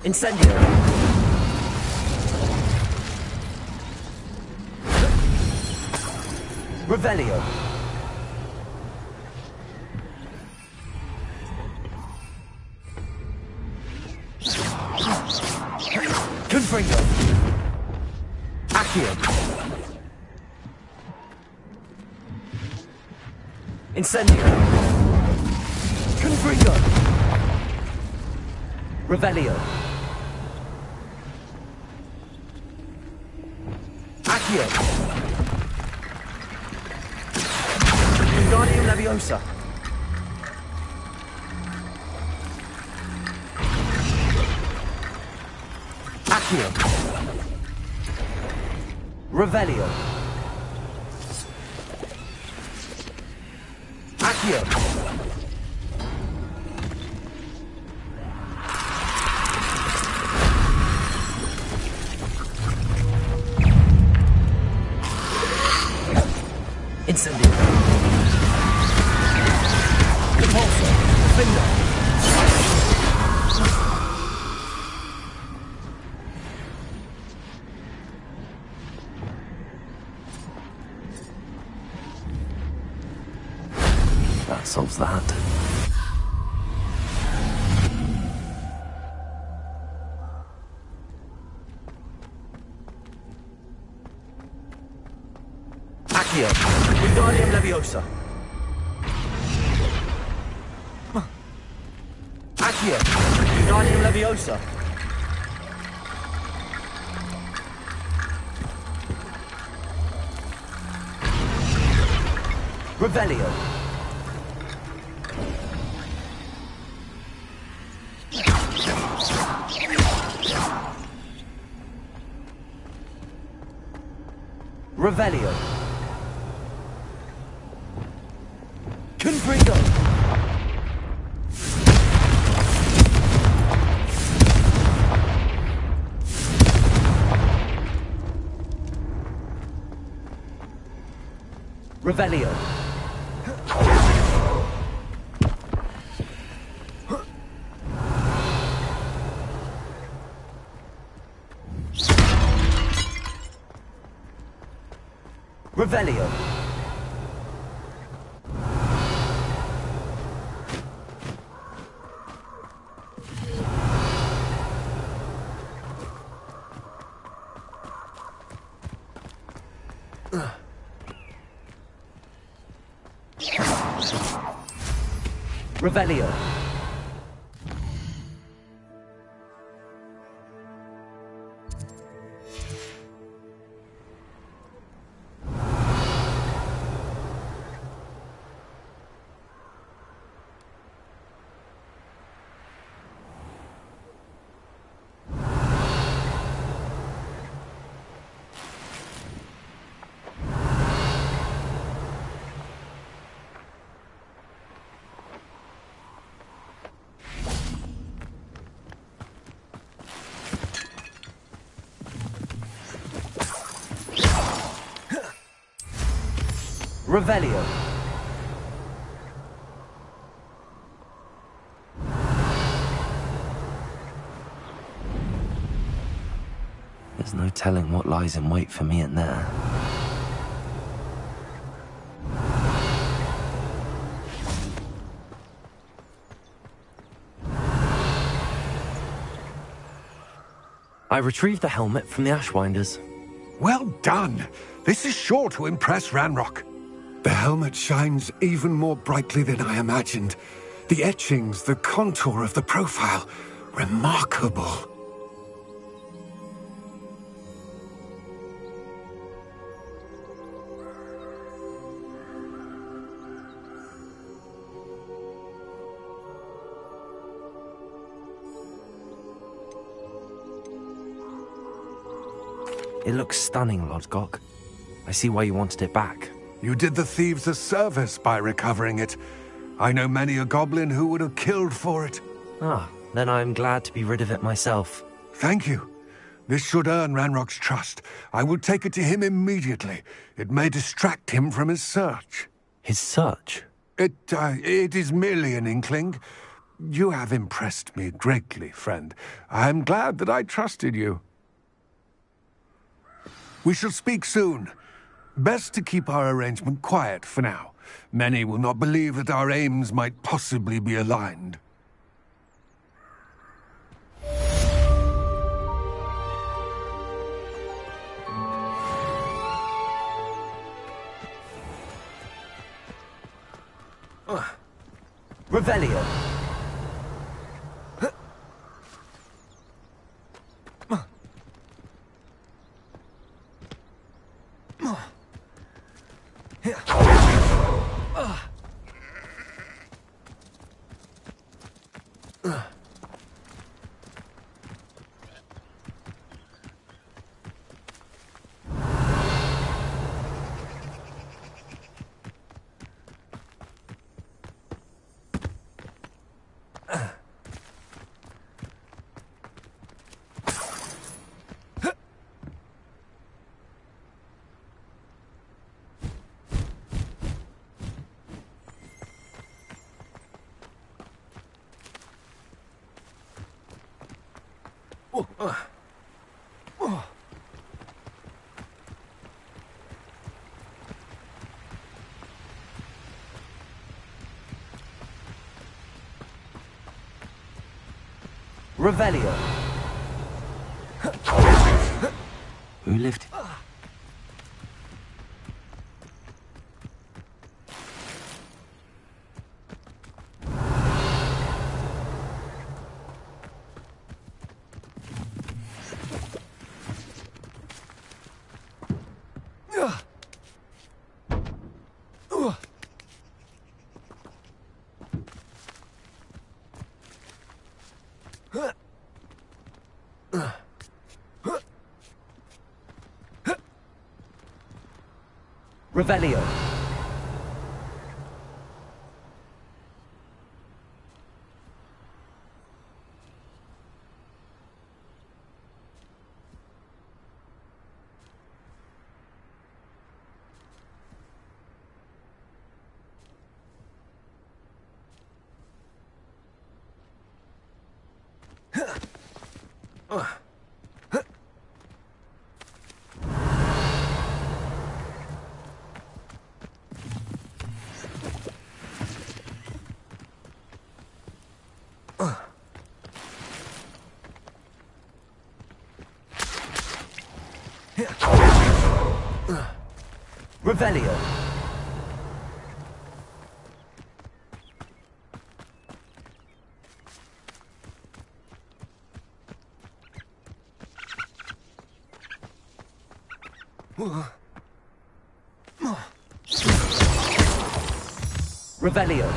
Incendio. Revelio. Confringo. Accio. Accio. Incendio. Confringo. Revelio. Accio. Wingardium Leviosa. Accio. Revelio. Accio. Incendio. Repulsor. Finger. That solves that. Accio. Wingardium Leviosa. Accio. Wingardium Leviosa. Revelio. Revelio. Confringo. Revelio. Revelio. Revelio. Revelio. There's no telling what lies in wait for me in there. I retrieved the helmet from the Ashwinders. Well done. This is sure to impress Ranrock. The helmet shines even more brightly than I imagined. The etchings, the contour of the profile, remarkable. It looks stunning, Lodgok. I see why you wanted it back. You did the thieves a service by recovering it. I know many a goblin who would have killed for it. Ah, then I'm glad to be rid of it myself. Thank you. This should earn Ranrock's trust. I will take it to him immediately. It may distract him from his search. His search? It is merely an inkling. You have impressed me greatly, friend. I am glad that I trusted you. We shall speak soon. Best to keep our arrangement quiet for now. Many will not believe that our aims might possibly be aligned. Revelio. Revelio. Who lived? Revelio. Revelio. Revelio.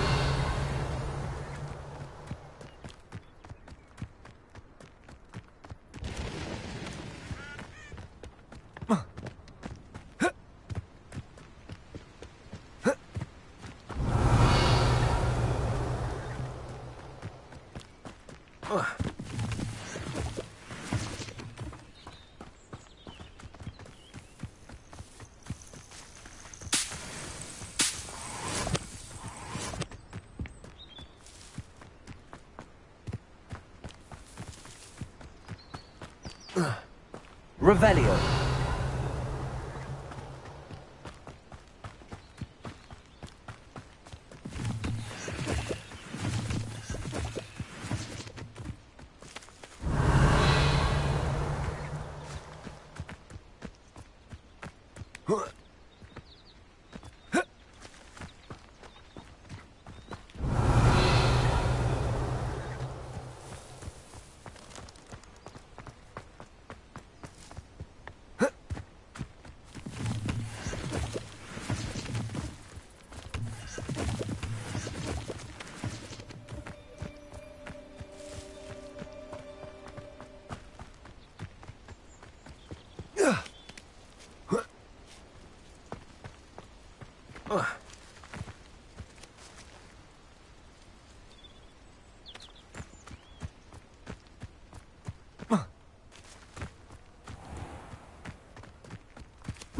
Revelio.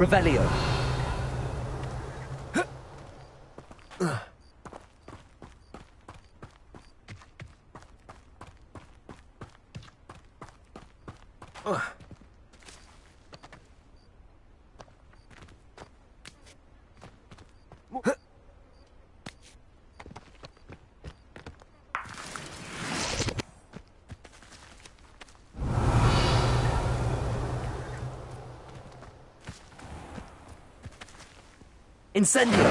Revelio. Incendio!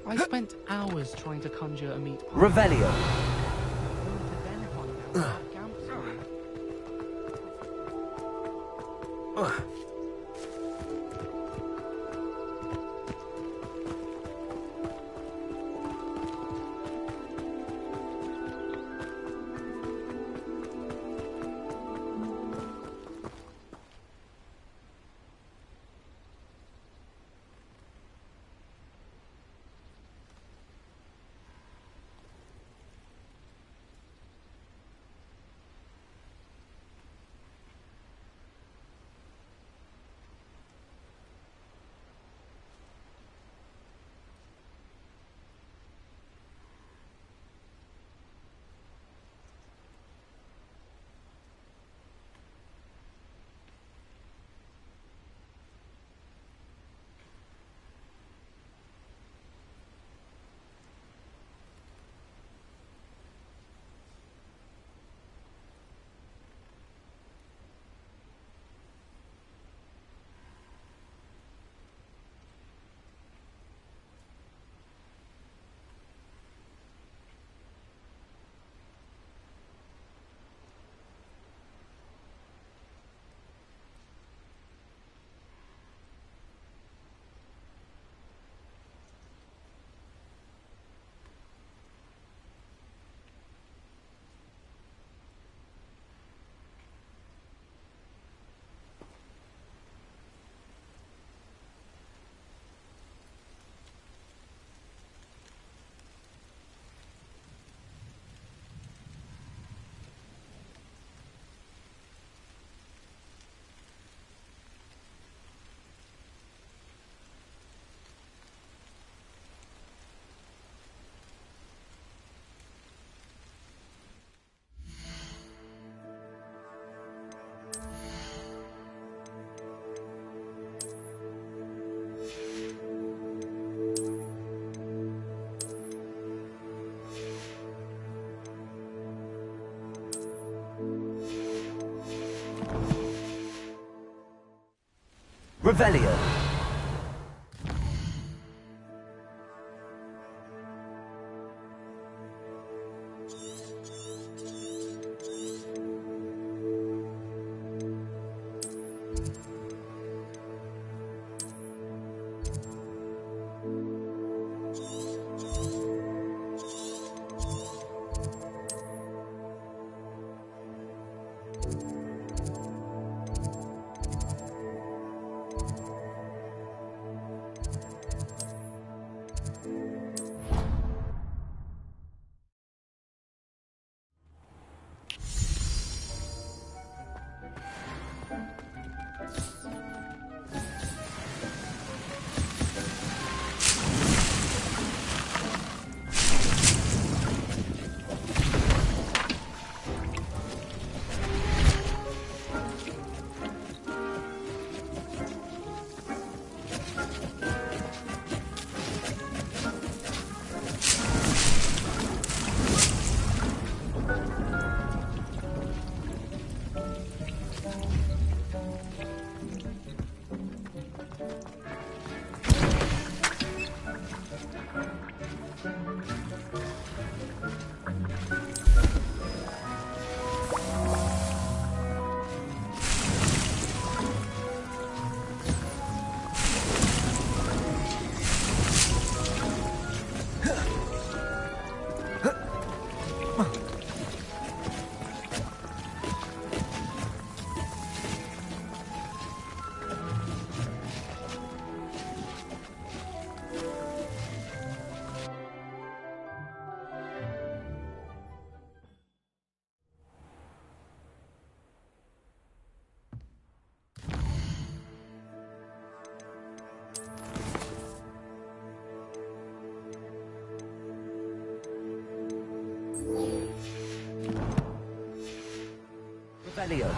I spent hours trying to conjure a meat pie. Revelio. Revelio. Revelio.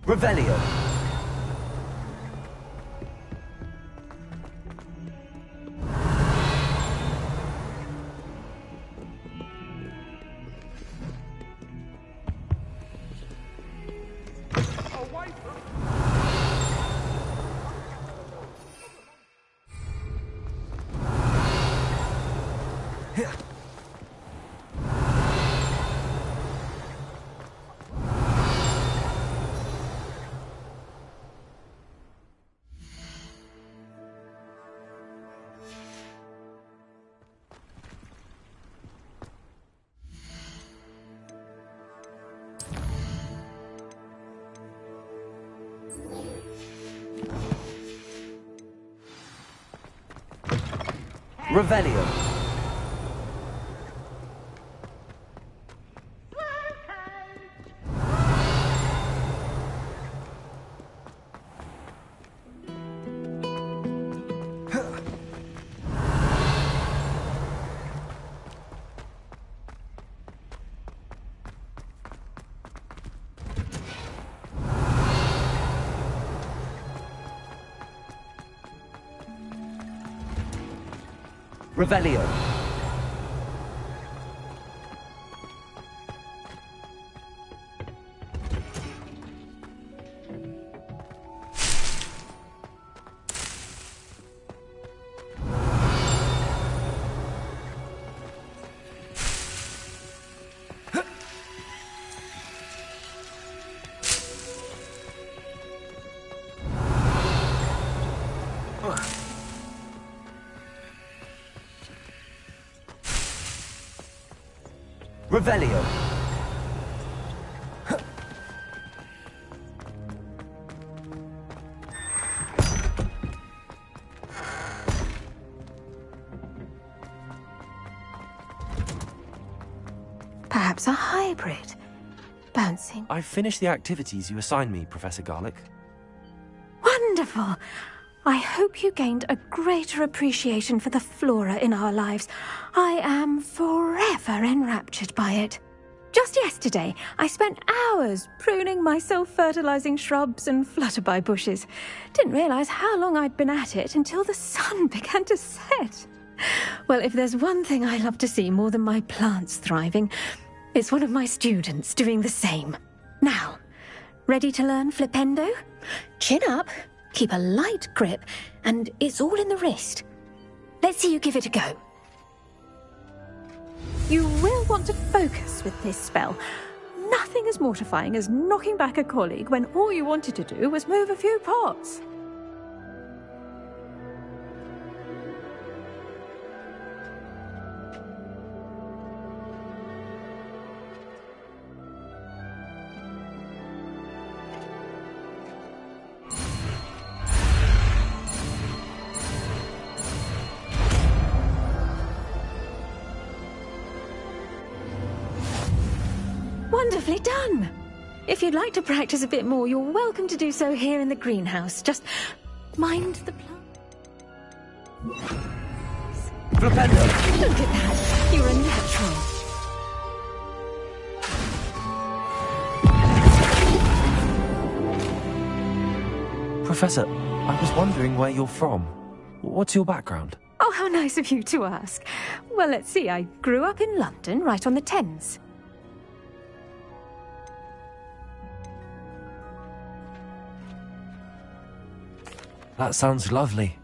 Revelio. Revelio. Revelio. Revelio. Perhaps a hybrid. Bouncing. I've finished the activities you assigned me, Professor Garlick. Wonderful! I hope you gained a greater appreciation for the flora in our lives. I am forever enraptured by it. Just yesterday, I spent hours pruning my self-fertilizing shrubs and flutterby bushes. Didn't realize how long I'd been at it until the sun began to set. Well, if there's one thing I love to see more than my plants thriving, it's one of my students doing the same. Now, ready to learn Flipendo? Chin up, keep a light grip, and it's all in the wrist. Let's see you give it a go. You will want to focus with this spell. Nothing as mortifying as knocking back a colleague when all you wanted to do was move a few pots. Wonderfully done! If you'd like to practice a bit more, you're welcome to do so here in the greenhouse. Just mind the plant. Flipendo! Look at that! You're a natural. Professor, I was wondering where you're from. What's your background? Oh, how nice of you to ask. Well, let's see. I grew up in London, right on the Thames. That sounds lovely.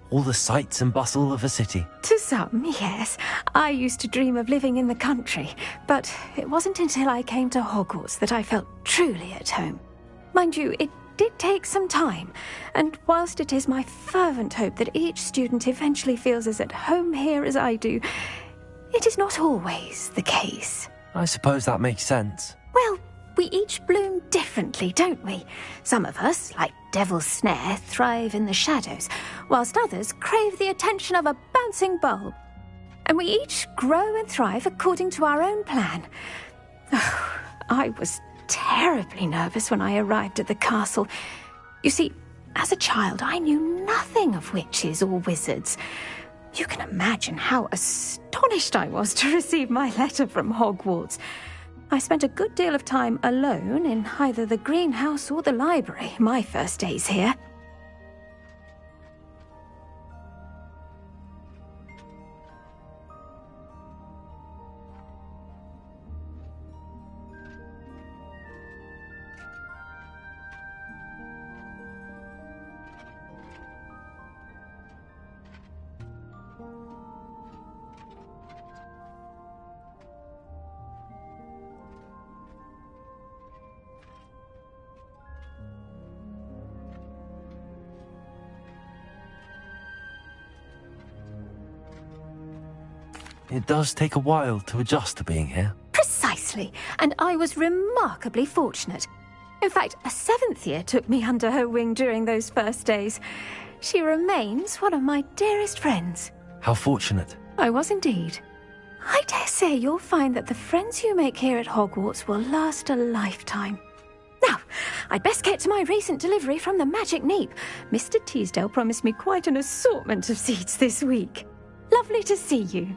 All the sights and bustle of a city. To some, yes. I used to dream of living in the country, but it wasn't until I came to Hogwarts that I felt truly at home. Mind you, it did take some time, and whilst it is my fervent hope that each student eventually feels as at home here as I do, it is not always the case. I suppose that makes sense. Well, we each bloom differently, don't we? Some of us, like Devil's Snare, thrive in the shadows, whilst others crave the attention of a bouncing bulb. And we each grow and thrive according to our own plan. Oh, I was terribly nervous when I arrived at the castle. You see, as a child, I knew nothing of witches or wizards. You can imagine how astonished I was to receive my letter from Hogwarts. I spent a good deal of time alone in either the greenhouse or the library my first days here. It does take a while to adjust to being here. Precisely, and I was remarkably fortunate. In fact, a 7th year took me under her wing during those first days. She remains one of my dearest friends. How fortunate. I was indeed. I dare say you'll find that the friends you make here at Hogwarts will last a lifetime. Now, I'd best get to my recent delivery from the Magic Neep. Mr. Teasdale promised me quite an assortment of seeds this week. Lovely to see you.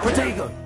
Protego!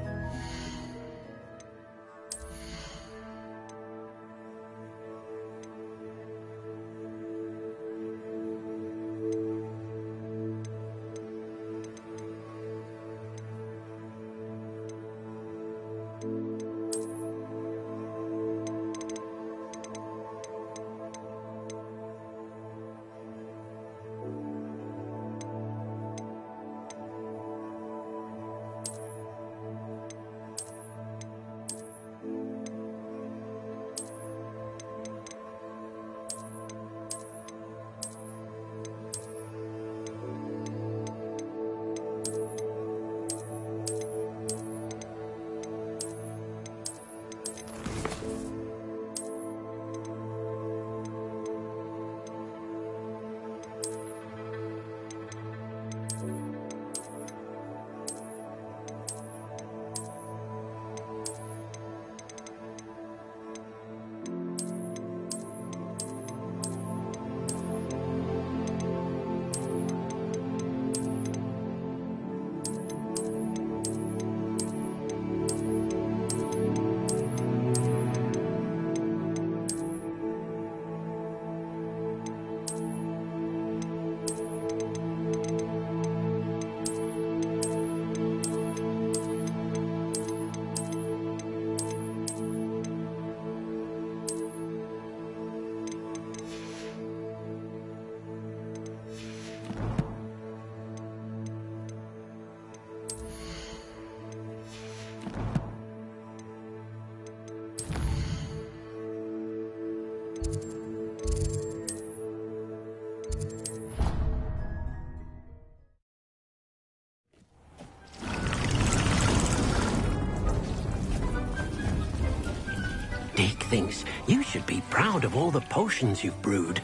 Dick thinks you should be proud of all the potions you've brewed.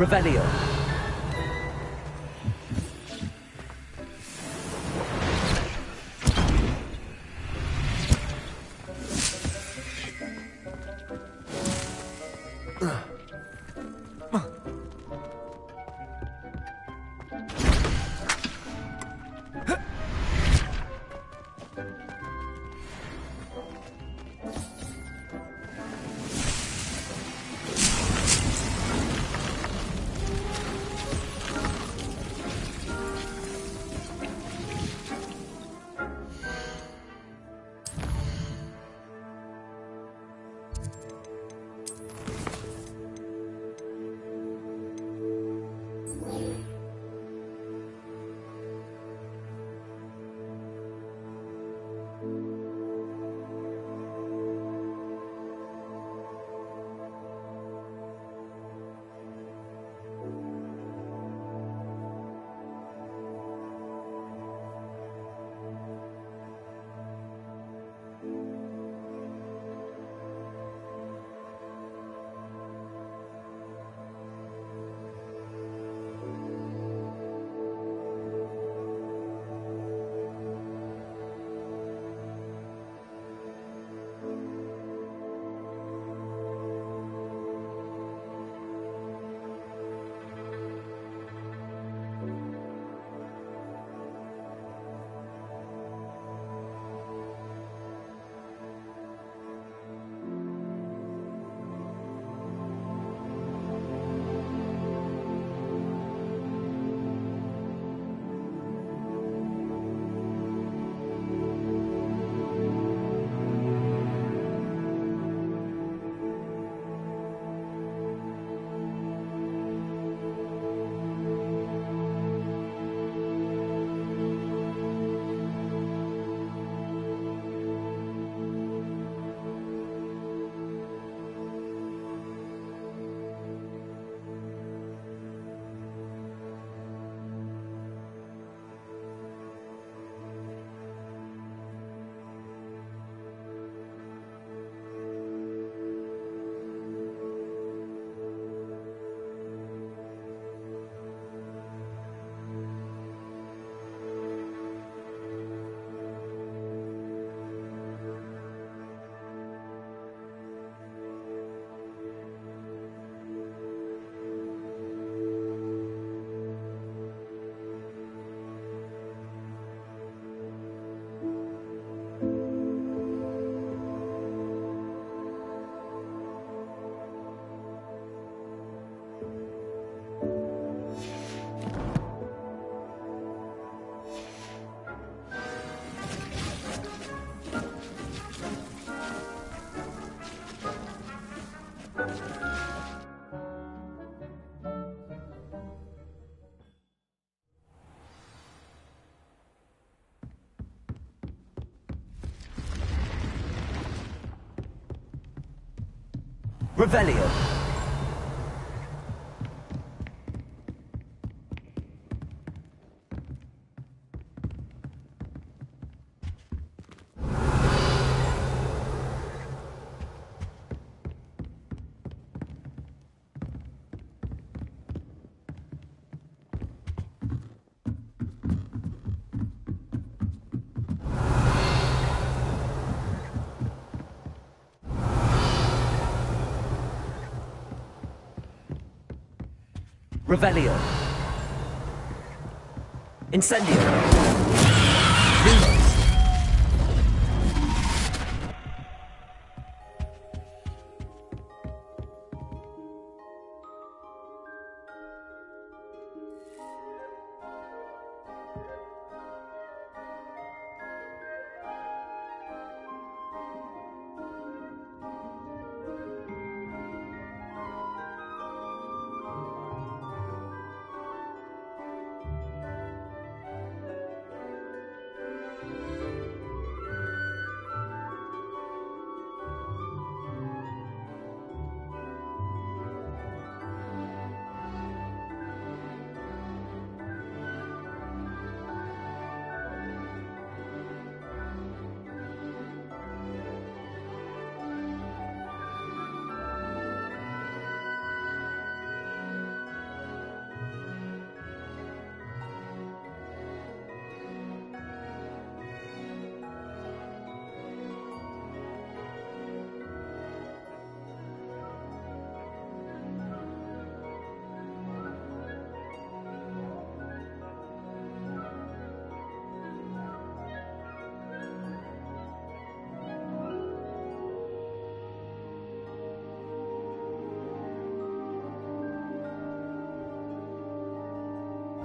Revelio. Revelio. Revelio. Incendio.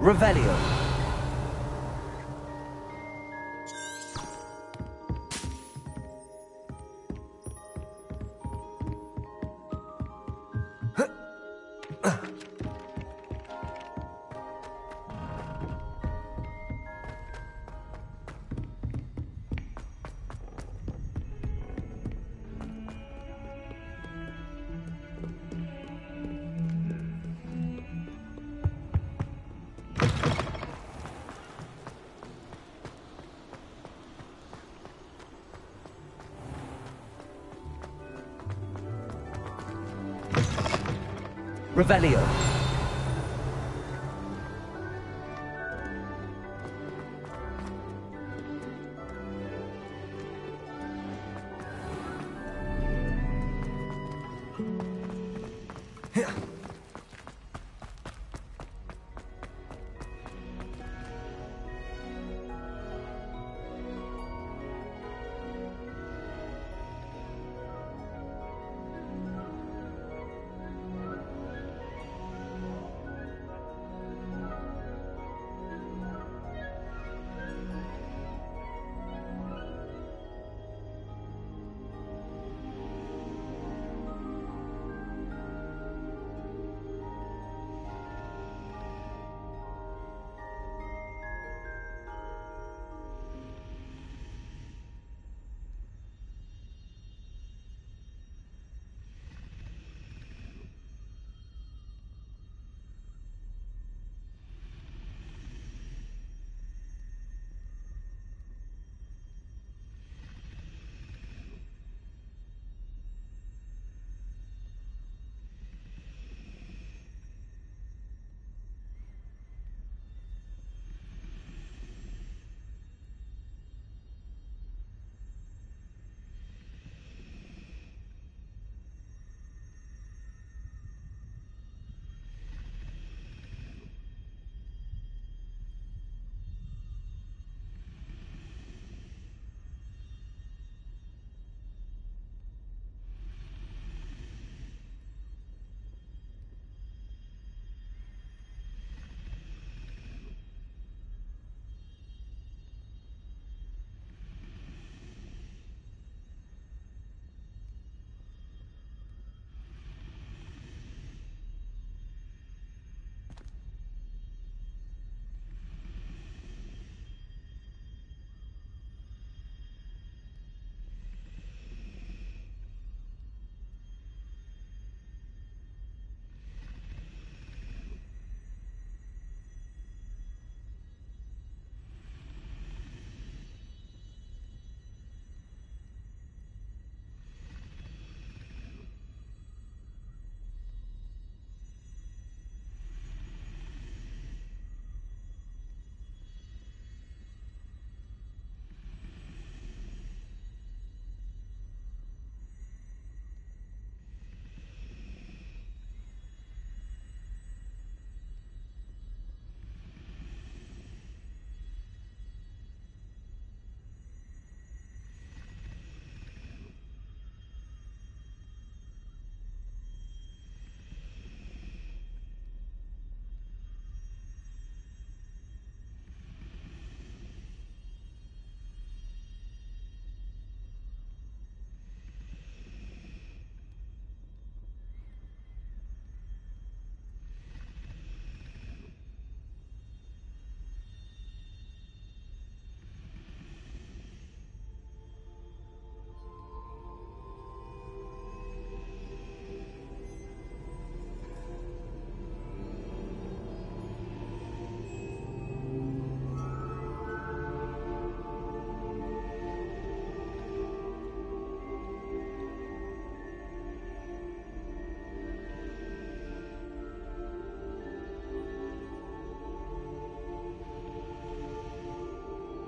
Revelio. Revelio.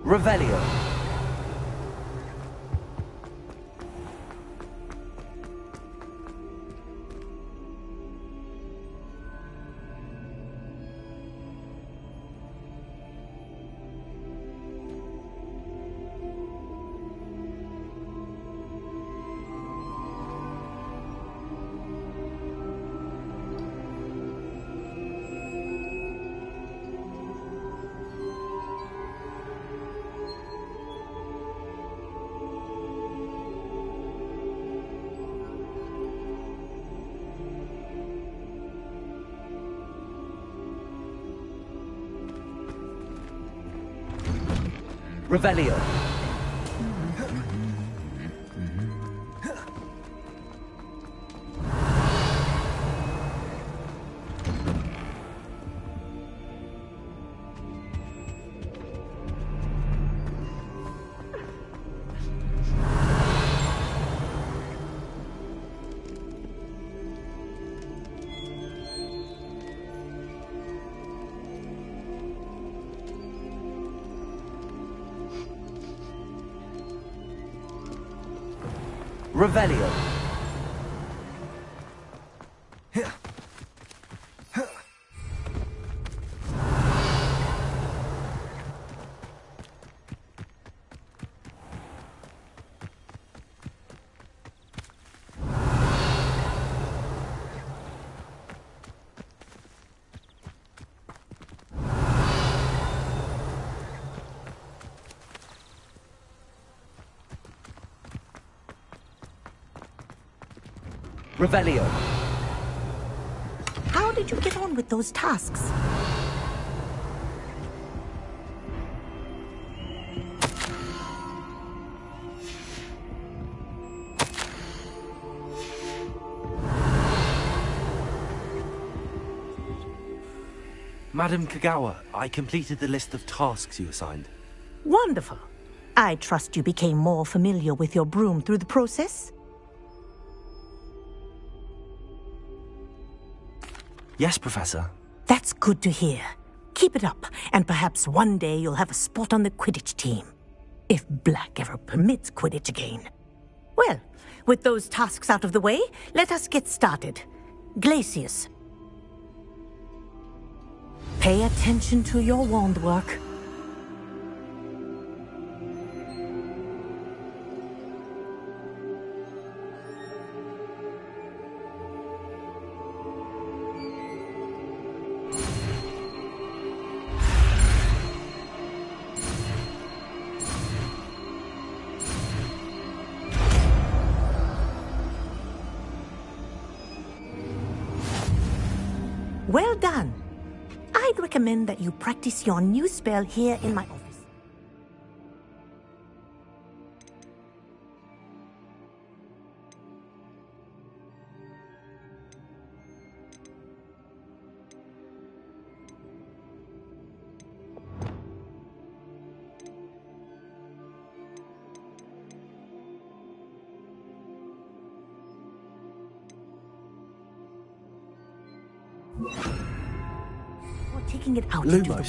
Revelio. Revelio. Revelio. Revelio. How did you get on with those tasks? Madam Kagawa, I completed the list of tasks you assigned. Wonderful. I trust you became more familiar with your broom through the process? Yes, Professor. That's good to hear. Keep it up, and perhaps one day you'll have a spot on the Quidditch team. If Black ever permits Quidditch again. Well, with those tasks out of the way, let us get started. Glacius. Pay attention to your wand work. Well done. I'd recommend that you practice your new spell here in my office. Or taking it out into the world.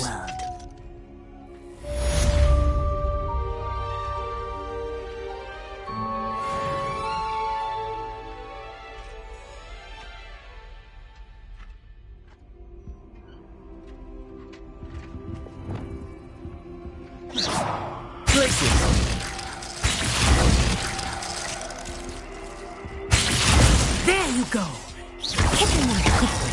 There you go. Hitting them quickly.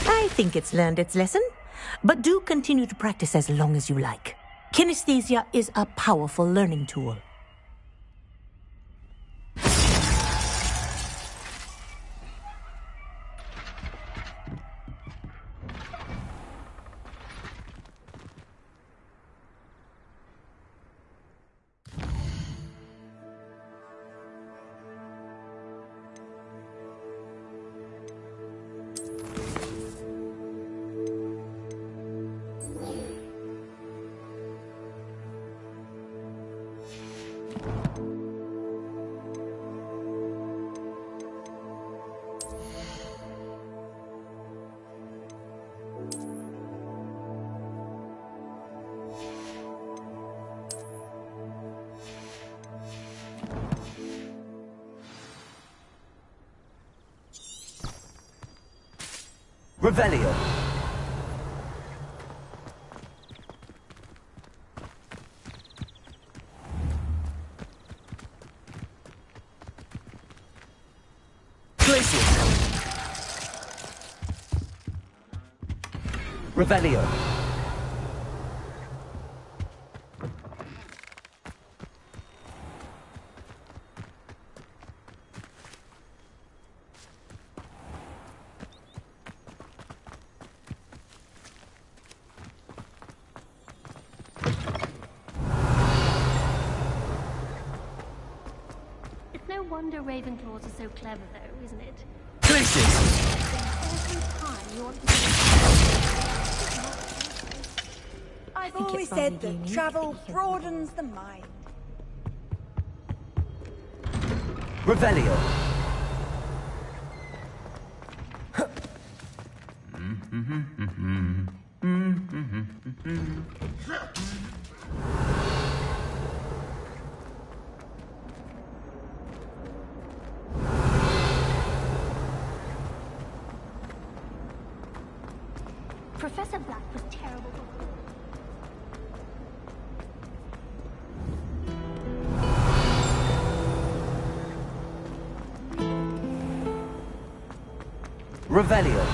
I think it's learned its lesson, but do continue to practice as long as you like. Kinesthesia is a powerful learning tool. Revelio. Glacius. Revelio. No wonder Ravenclaws are so clever, though, isn't it? Glacius! I've always said that travel broadens the mind. Revelio. Professor Black was terrible. Revelio.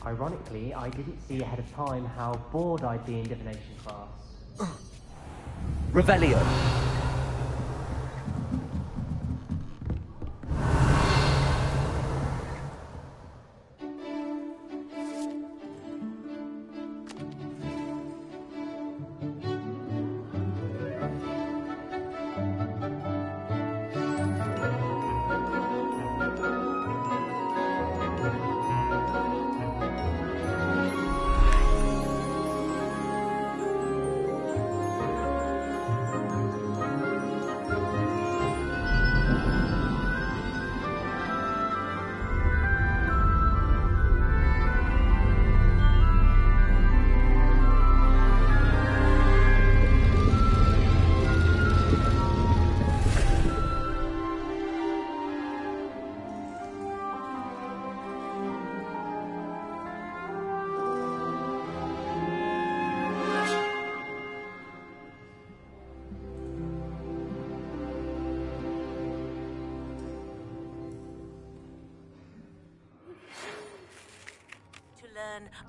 Ironically, I didn't see ahead of time how bored I'd be in divination class. Revelio.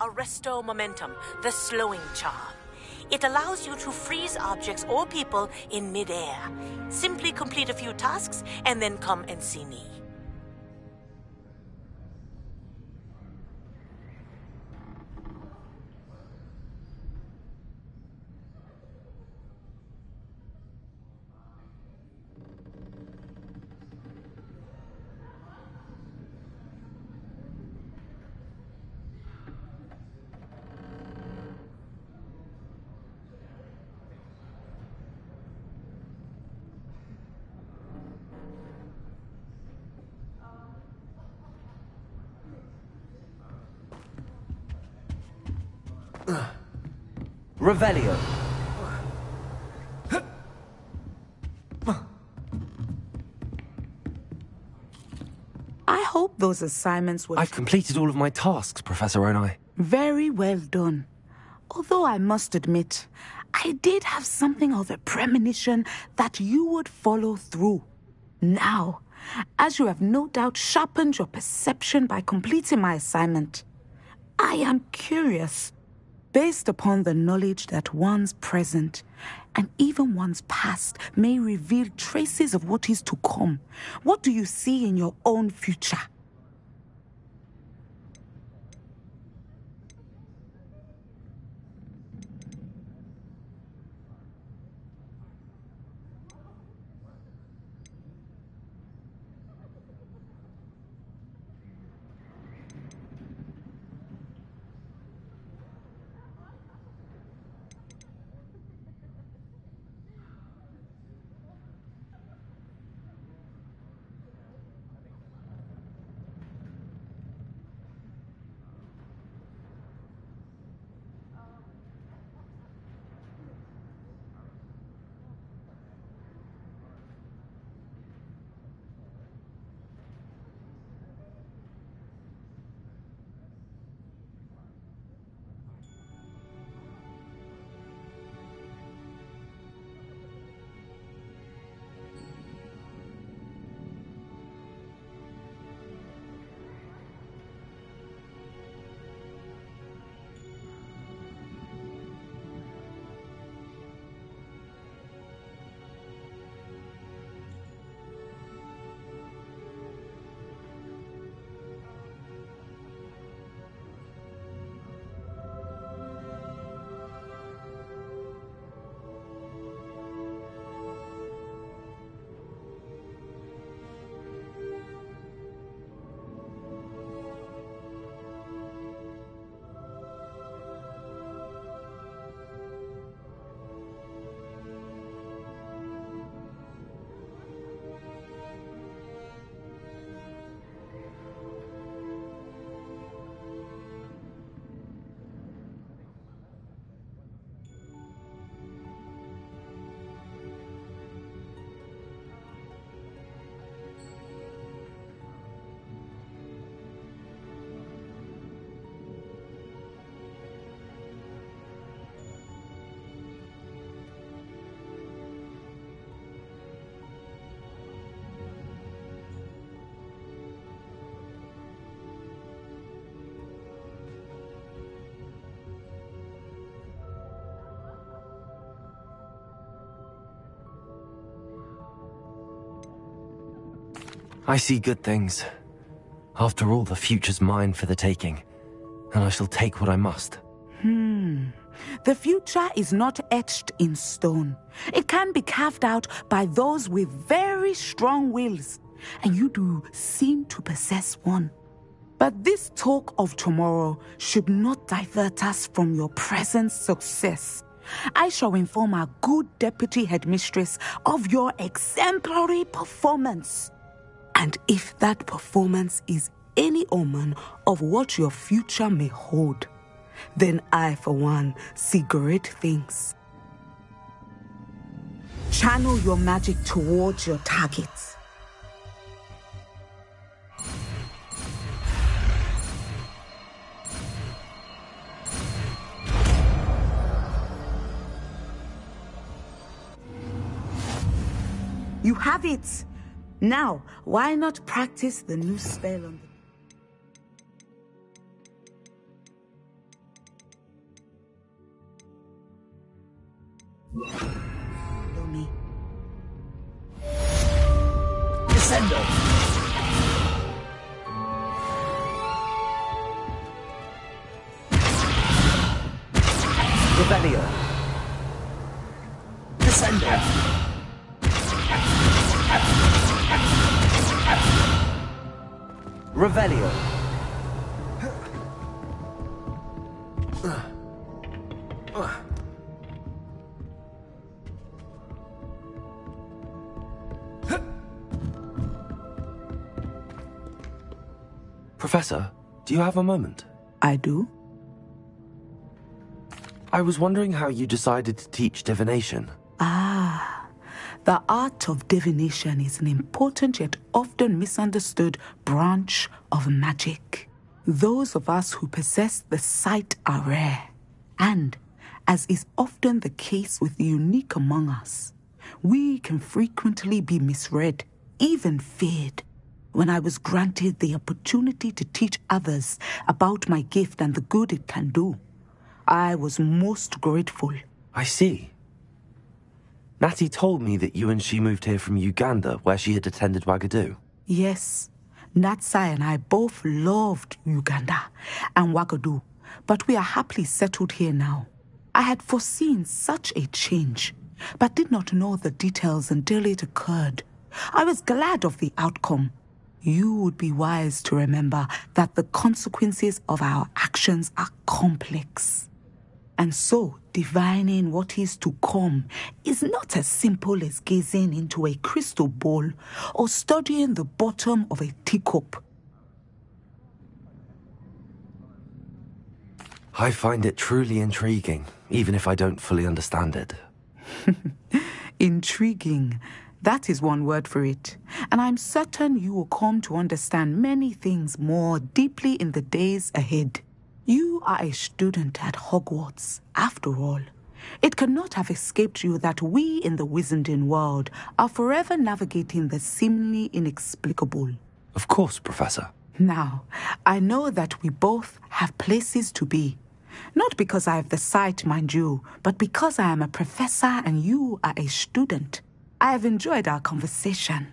Arresto Momentum, the slowing charm. It allows you to freeze objects or people in midair. Simply complete a few tasks and then come and see me. Revelio. I hope those assignments were... I've completed all of my tasks, Professor Onai. Very well done. Although I must admit, I did have something of a premonition that you would follow through. Now, as you have no doubt sharpened your perception by completing my assignment, I am curious, based upon the knowledge that one's present and even one's past may reveal traces of what is to come. What do you see in your own future? I see good things. After all, the future's mine for the taking, and I shall take what I must. The future is not etched in stone. It can be carved out by those with very strong wills, and you do seem to possess one. But this talk of tomorrow should not divert us from your present success. I shall inform our good deputy headmistress of your exemplary performance. And if that performance is any omen of what your future may hold, then I, for one, see great things. Channel your magic towards your targets. You have it! Now, why not practice the new spell on me? Descendo! Revelio! Descendo! Revelio! Professor, do you have a moment? I do. I was wondering how you decided to teach divination. The art of divination is an important yet often misunderstood branch of magic. Those of us who possess the sight are rare, and, as is often the case with the unique among us, we can frequently be misread, even feared. When I was granted the opportunity to teach others about my gift and the good it can do, I was most grateful. I see. Natty told me that you and she moved here from Uganda, where she had attended Wagadu. Yes, Natsai and I both loved Uganda and Wagadu, but we are happily settled here now. I had foreseen such a change, but did not know the details until it occurred. I was glad of the outcome. You would be wise to remember that the consequences of our actions are complex. And so, divining what is to come is not as simple as gazing into a crystal ball or studying the bottom of a teacup. I find it truly intriguing, even if I don't fully understand it. Intriguing. That is one word for it. And I'm certain you will come to understand many things more deeply in the days ahead. You are a student at Hogwarts, after all. It cannot have escaped you that we in the Wizarding world are forever navigating the seemingly inexplicable. Of course, Professor. Now, I know that we both have places to be. Not because I have the sight, mind you, but because I am a professor and you are a student. I have enjoyed our conversation.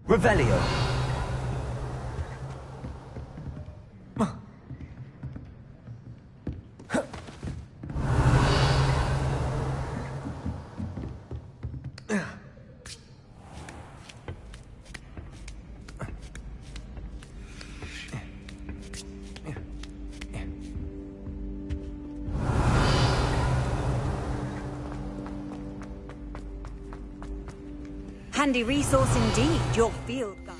Revelio! Handy resource indeed, your field guide.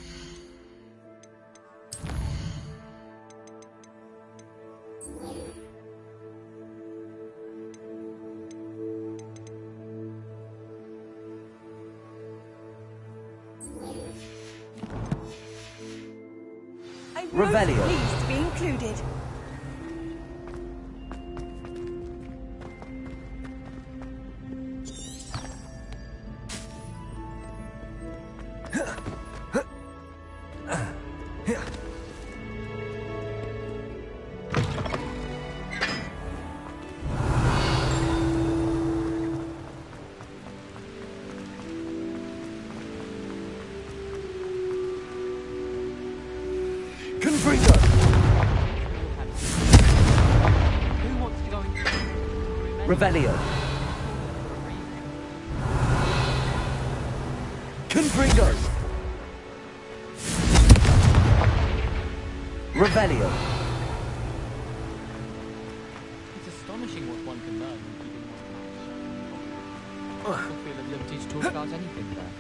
I'm most pleased to be included. Confringo! Who wants to go in? Revelio. Confringo! Revelio. It's astonishing what one can learn when keeping one match. I feel at liberty to talk about anything there.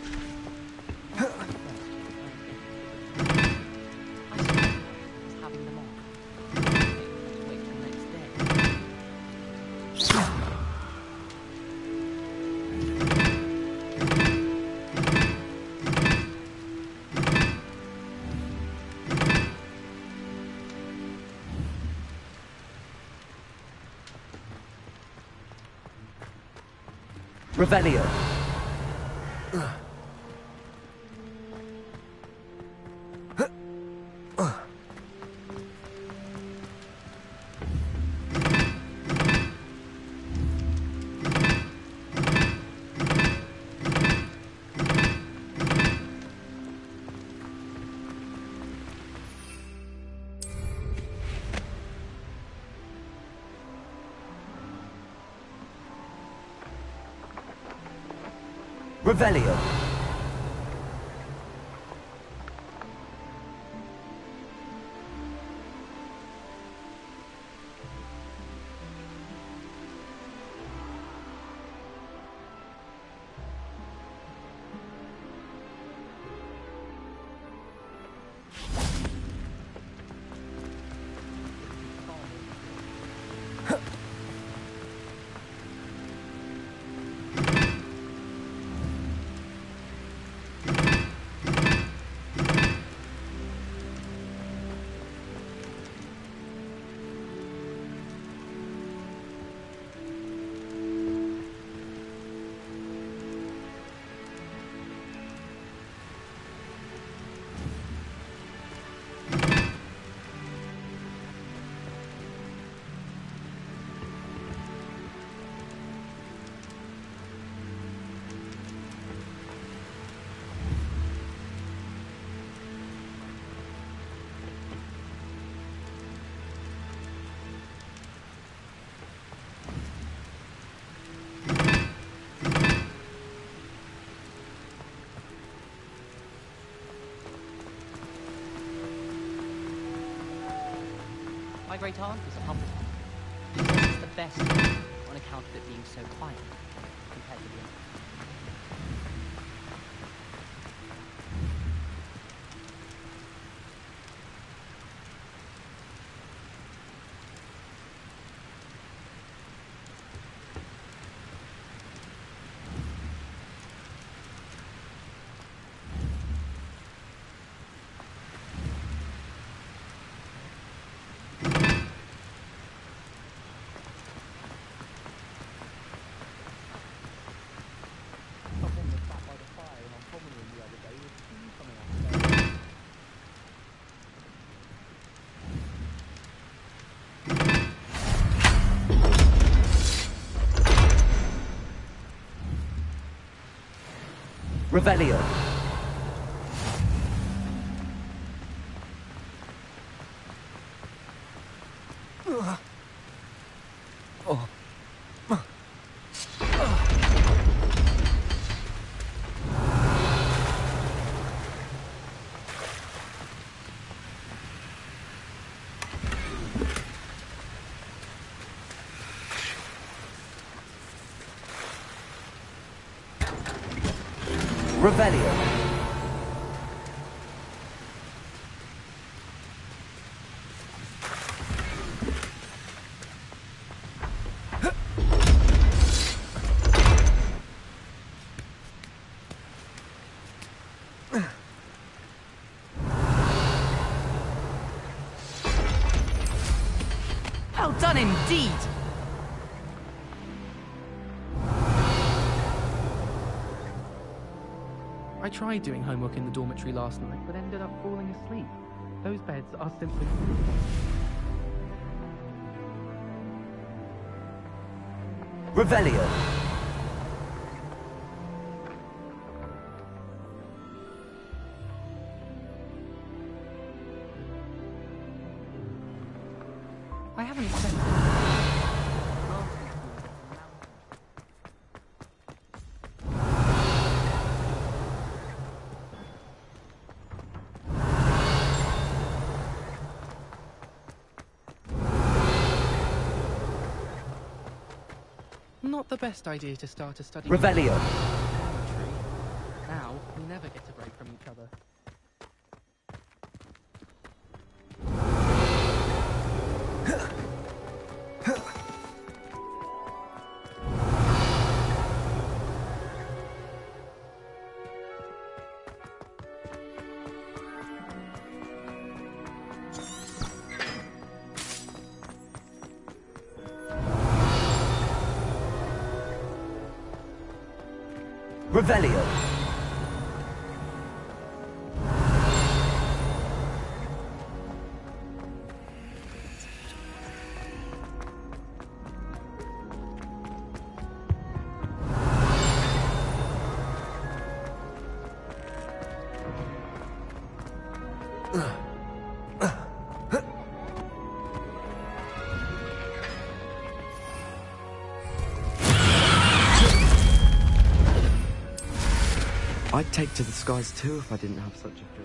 Having them on. Wait till the next day. Revelio. Revelio. My great aunt was a publican. She says it's the best on account of it being so quiet compared to the others. Revelio. Revelio. Well done indeed! I tried doing homework in the dormitory last night, but ended up falling asleep. Those beds are simply... Revelio. I haven't spent... Not the best idea to start a study... Revelio. Now, we never get a break from each other. Revelio. I'd take to the skies too if I didn't have such a joy.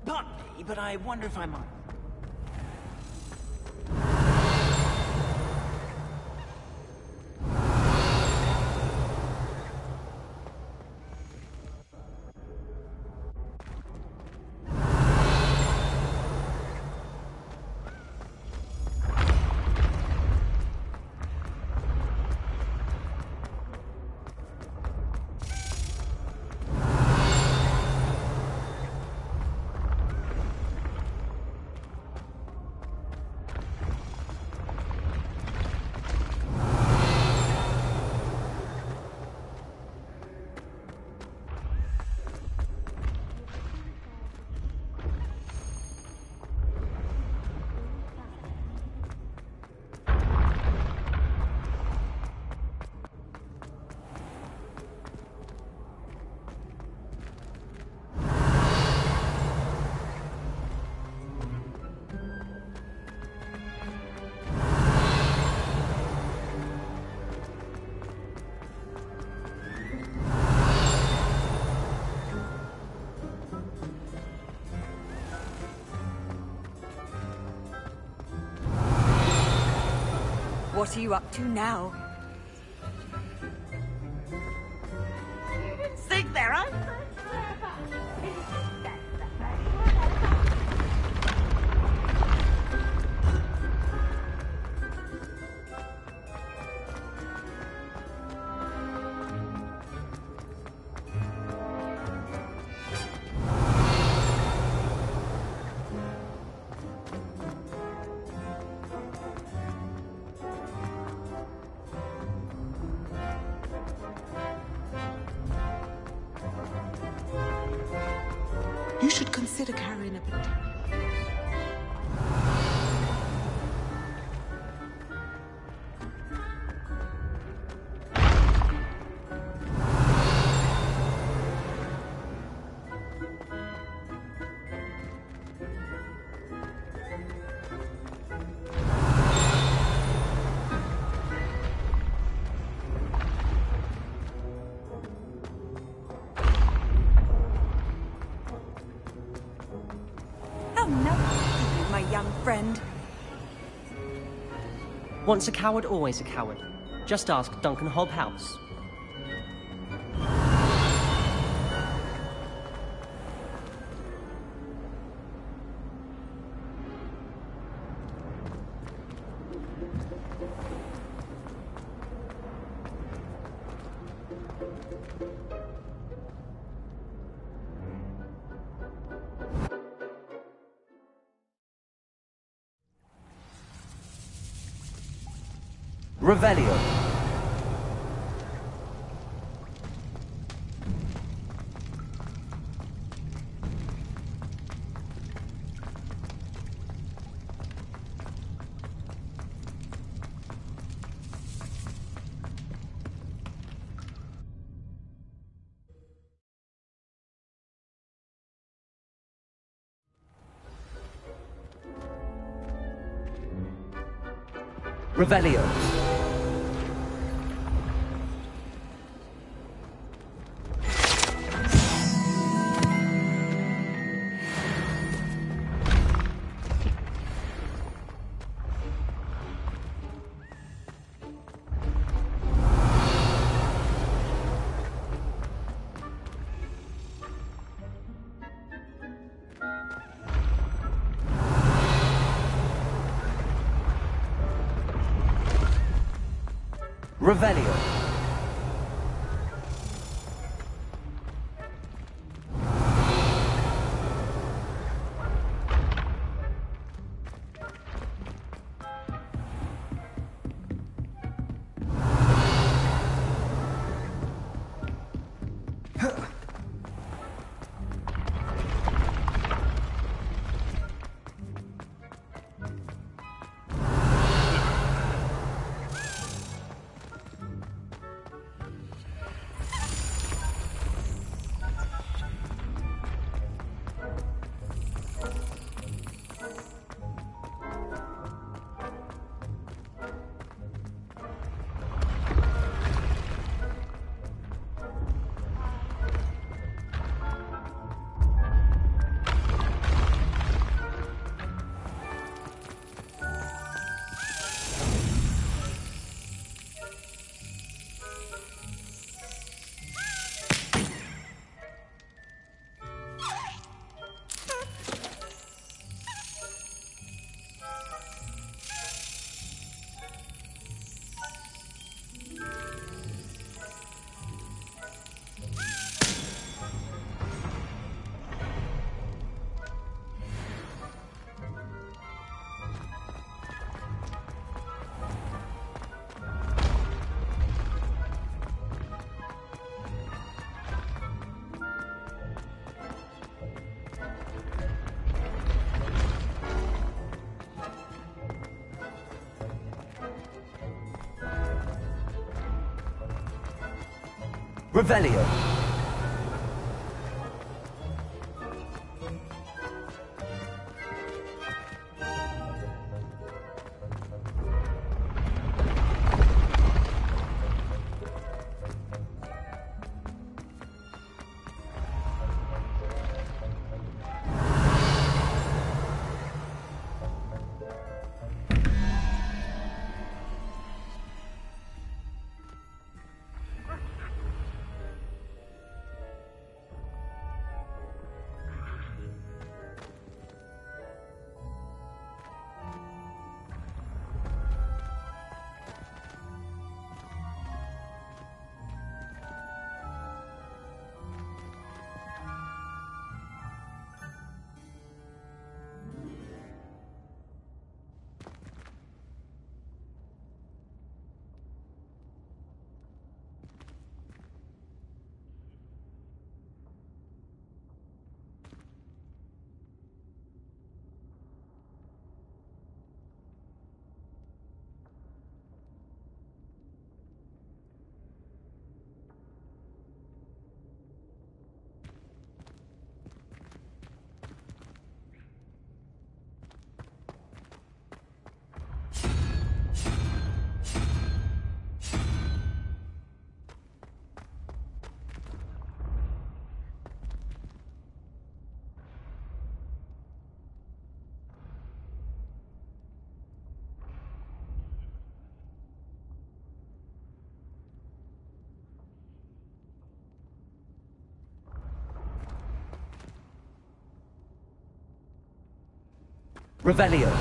Pardon me, but I wonder if I'm on. What are you up to now? Sing there, huh? You should consider carrying a bit. My young friend. Once a coward, always a coward. Just ask Duncan Hobhouse. Revelio. Revelio. Revelio. Revelio. Revelio.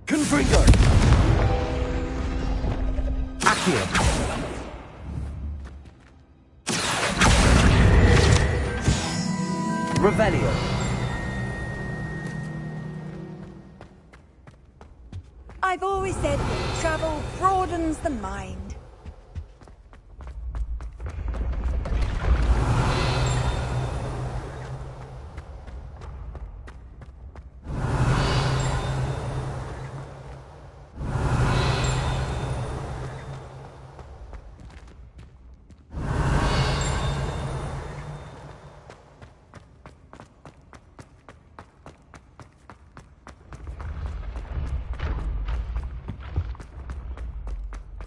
Confringo! Accio! Revelio! I've always said that travel broadens the mind.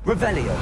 Revelio.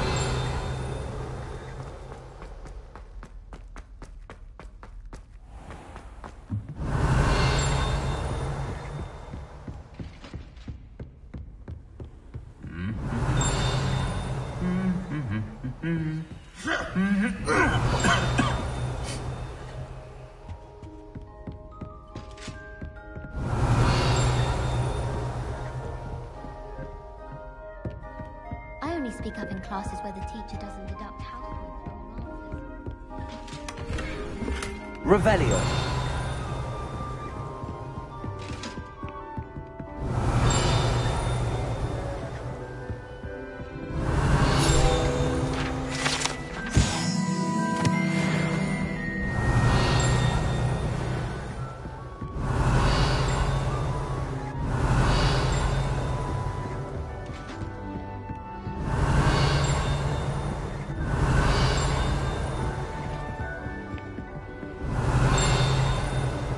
I only speak up in classes where the teacher doesn't deduct house points from marks. Revelio.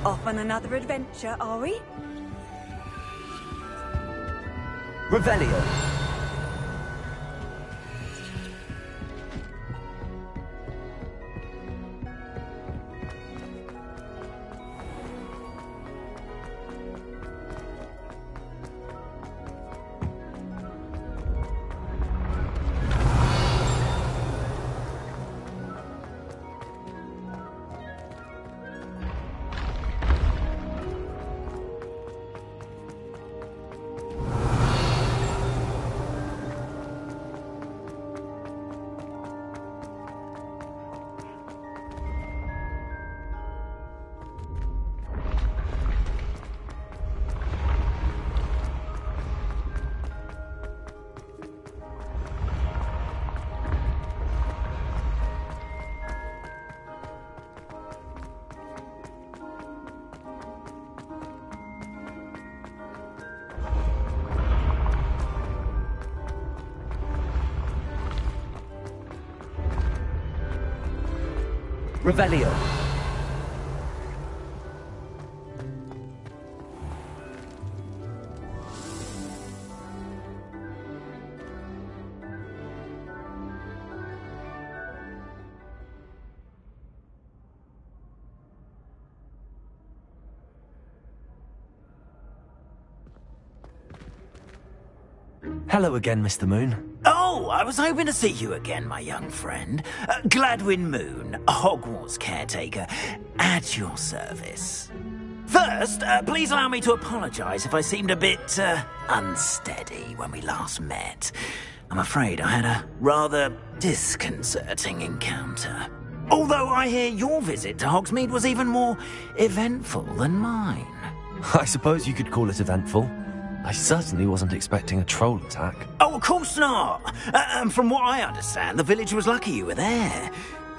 Off on another adventure, are we? Revelio. Revelio. Hello again, Mr. Moon. Oh, I was hoping to see you again, my young friend. Gladwin Moon, Hogwarts caretaker, at your service. First, please allow me to apologise if I seemed a bit, unsteady when we last met. I'm afraid I had a rather disconcerting encounter. Although I hear your visit to Hogsmeade was even more eventful than mine. I suppose you could call it eventful. I certainly wasn't expecting a troll attack. Oh, of course not. And from what I understand, the village was lucky you were there.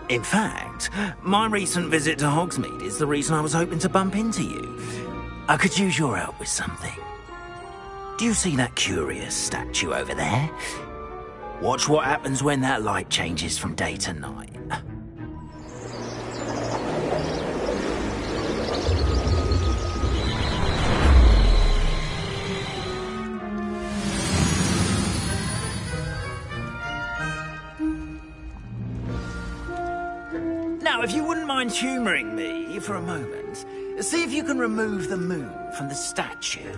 In fact, my recent visit to Hogsmeade is the reason I was hoping to bump into you. I could use your help with something. Do you see that curious statue over there? Watch what happens when that light changes from day to night. Now, if you wouldn't mind humouring me for a moment, see if you can remove the moon from the statue.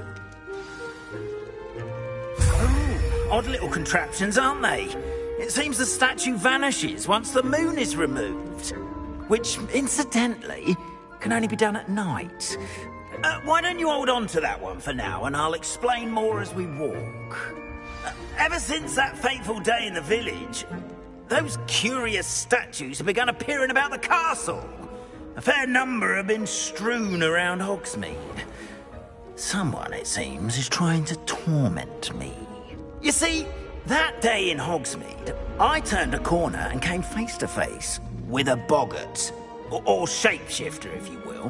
Ooh, odd little contraptions, aren't they? It seems the statue vanishes once the moon is removed, which, incidentally, can only be done at night. Why don't you hold on to that one for now, and I'll explain more as we walk. Ever since that fateful day in the village, those curious statues have begun appearing about the castle. A fair number have been strewn around Hogsmeade. Someone, it seems, is trying to torment me. You see, that day in Hogsmeade, I turned a corner and came face to face with a boggart, or shapeshifter, if you will,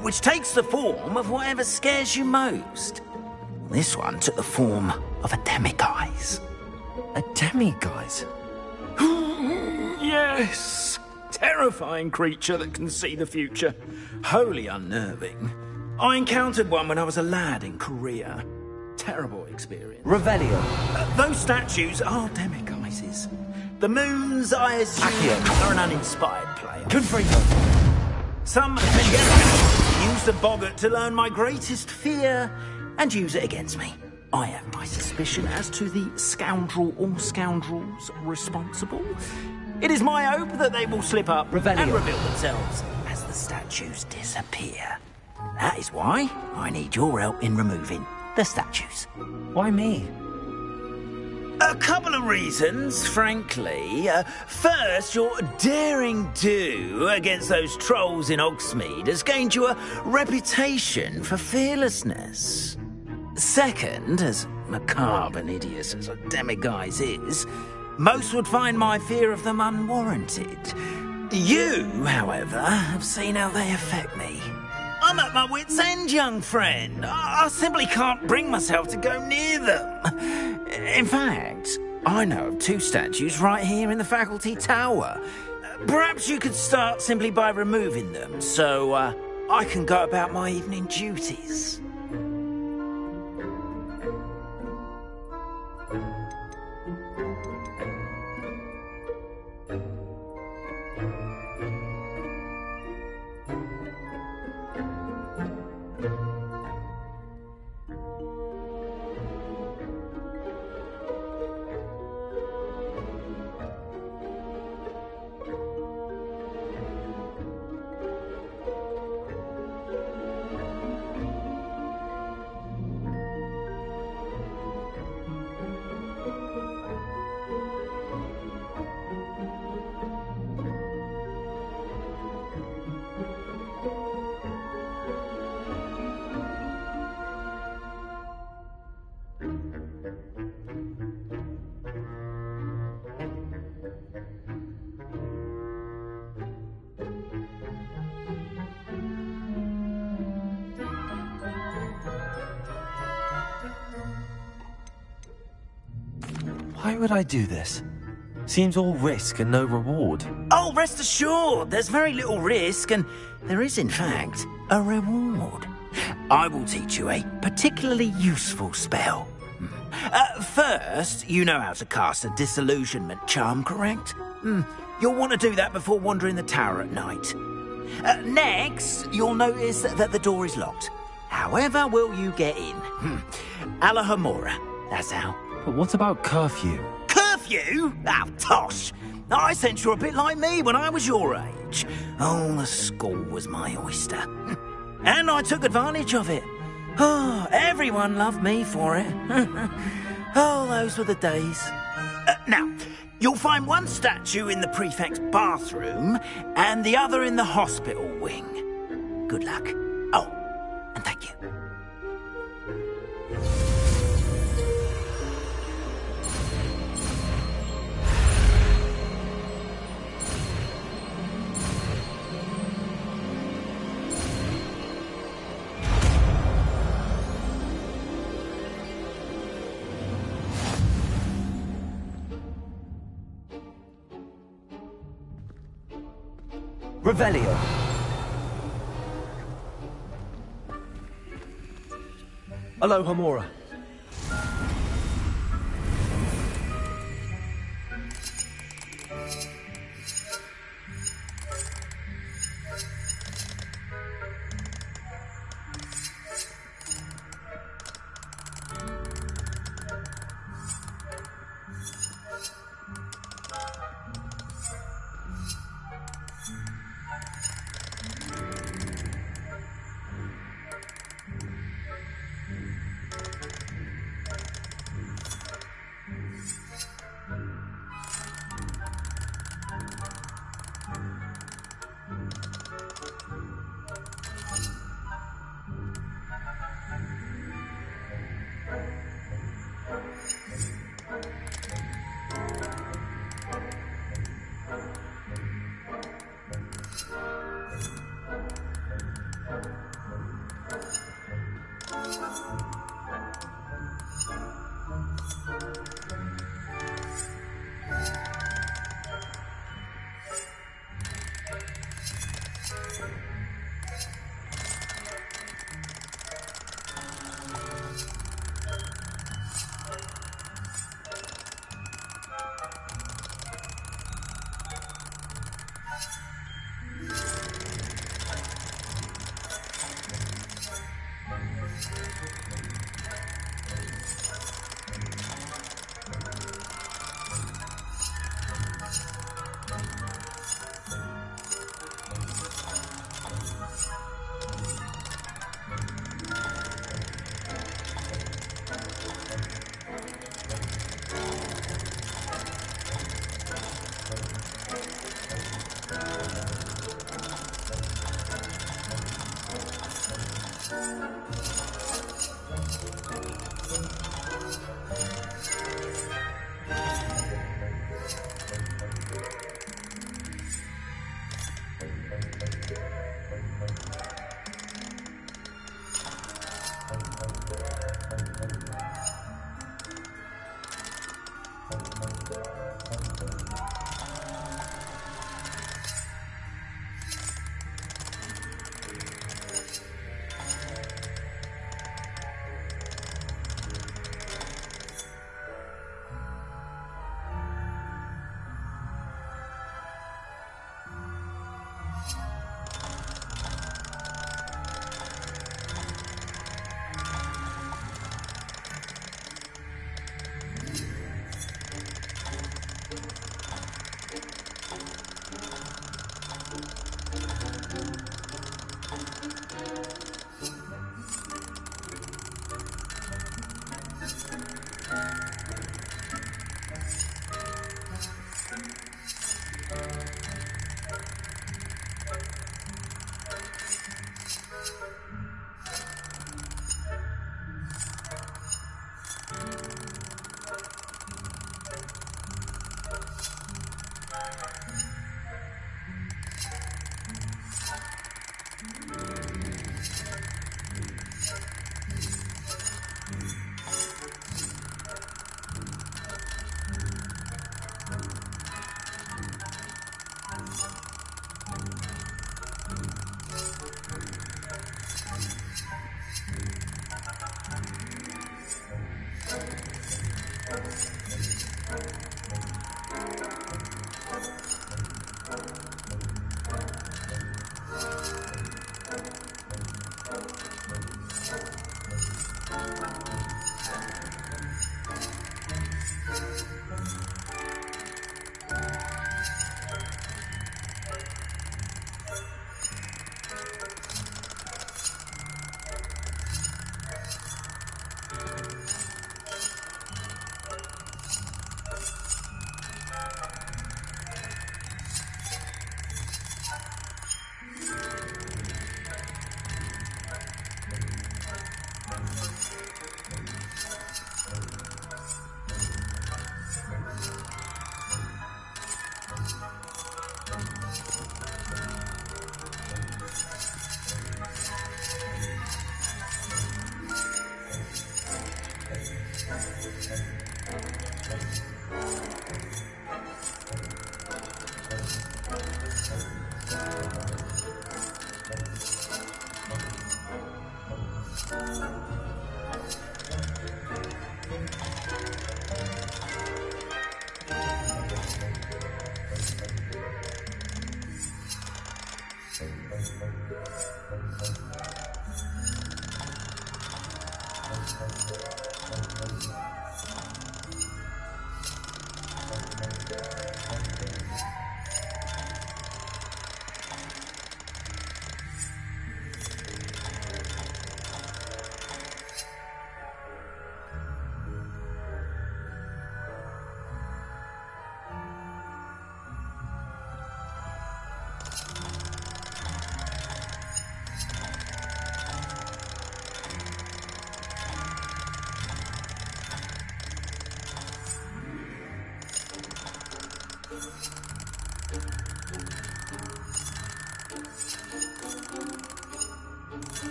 which takes the form of whatever scares you most. This one took the form of a demiguise. A demiguise? Yes! Terrifying creature that can see the future. Wholly unnerving. I encountered one when I was a lad in Korea. Terrible experience. Revelio. Those statues are demiguises. The moons, I assume, are an uninspired player. Confringo. Some gentlemen use the boggart to learn my greatest fear and use it against me. I have my suspicion as to the scoundrel or scoundrels responsible. It is my hope that they will slip up and reveal themselves as the statues disappear. That is why I need your help in removing the statues. Why me? A couple of reasons, frankly. First, your daring do against those trolls in Hogsmeade has gained you a reputation for fearlessness. Second, as macabre and hideous as a demiguise is, most would find my fear of them unwarranted. You, however, have seen how they affect me. I'm at my wit's end, young friend. I simply can't bring myself to go near them. In fact, I know of 2 statues right here in the faculty tower. Perhaps you could start simply by removing them, so I can go about my evening duties. Why would I do this? Seems all risk and no reward. Oh, rest assured, there's very little risk, and there is, in fact, a reward. I will teach you a particularly useful spell. First, you know how to cast a disillusionment charm, correct? You'll want to do that before wandering the tower at night. Next, you'll notice that the door is locked. However will you get in? Alahomora, that's how. But what about curfew? Curfew? Oh, tosh. I sense you're a bit like me when I was your age. Oh, the school was my oyster. And I took advantage of it. Oh, everyone loved me for it. Oh, those were the days. Now, you'll find one statue in the prefect's bathroom and the other in the hospital wing. Good luck. Oh, and thank you. Revelio. Alohomora.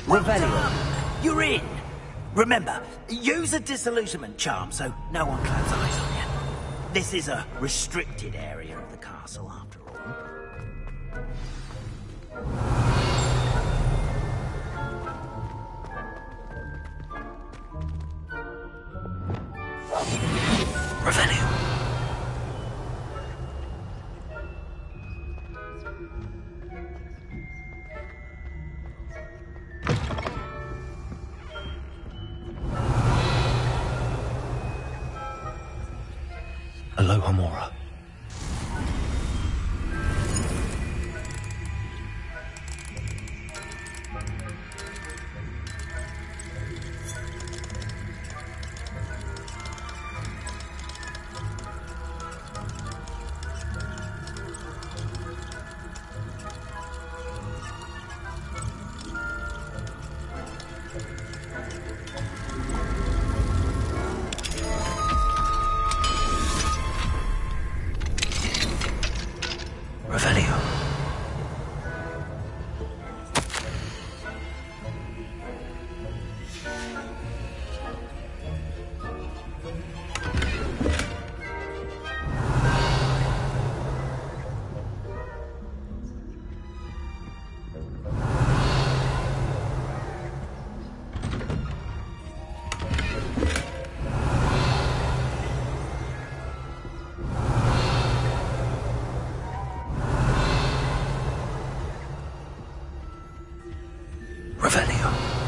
Revelio, you're in. Remember, use a disillusionment charm so no one claps eyes on you. This is a restricted area of the castle, after all. Revelio. Aloha Mora. Revelio. Revelio.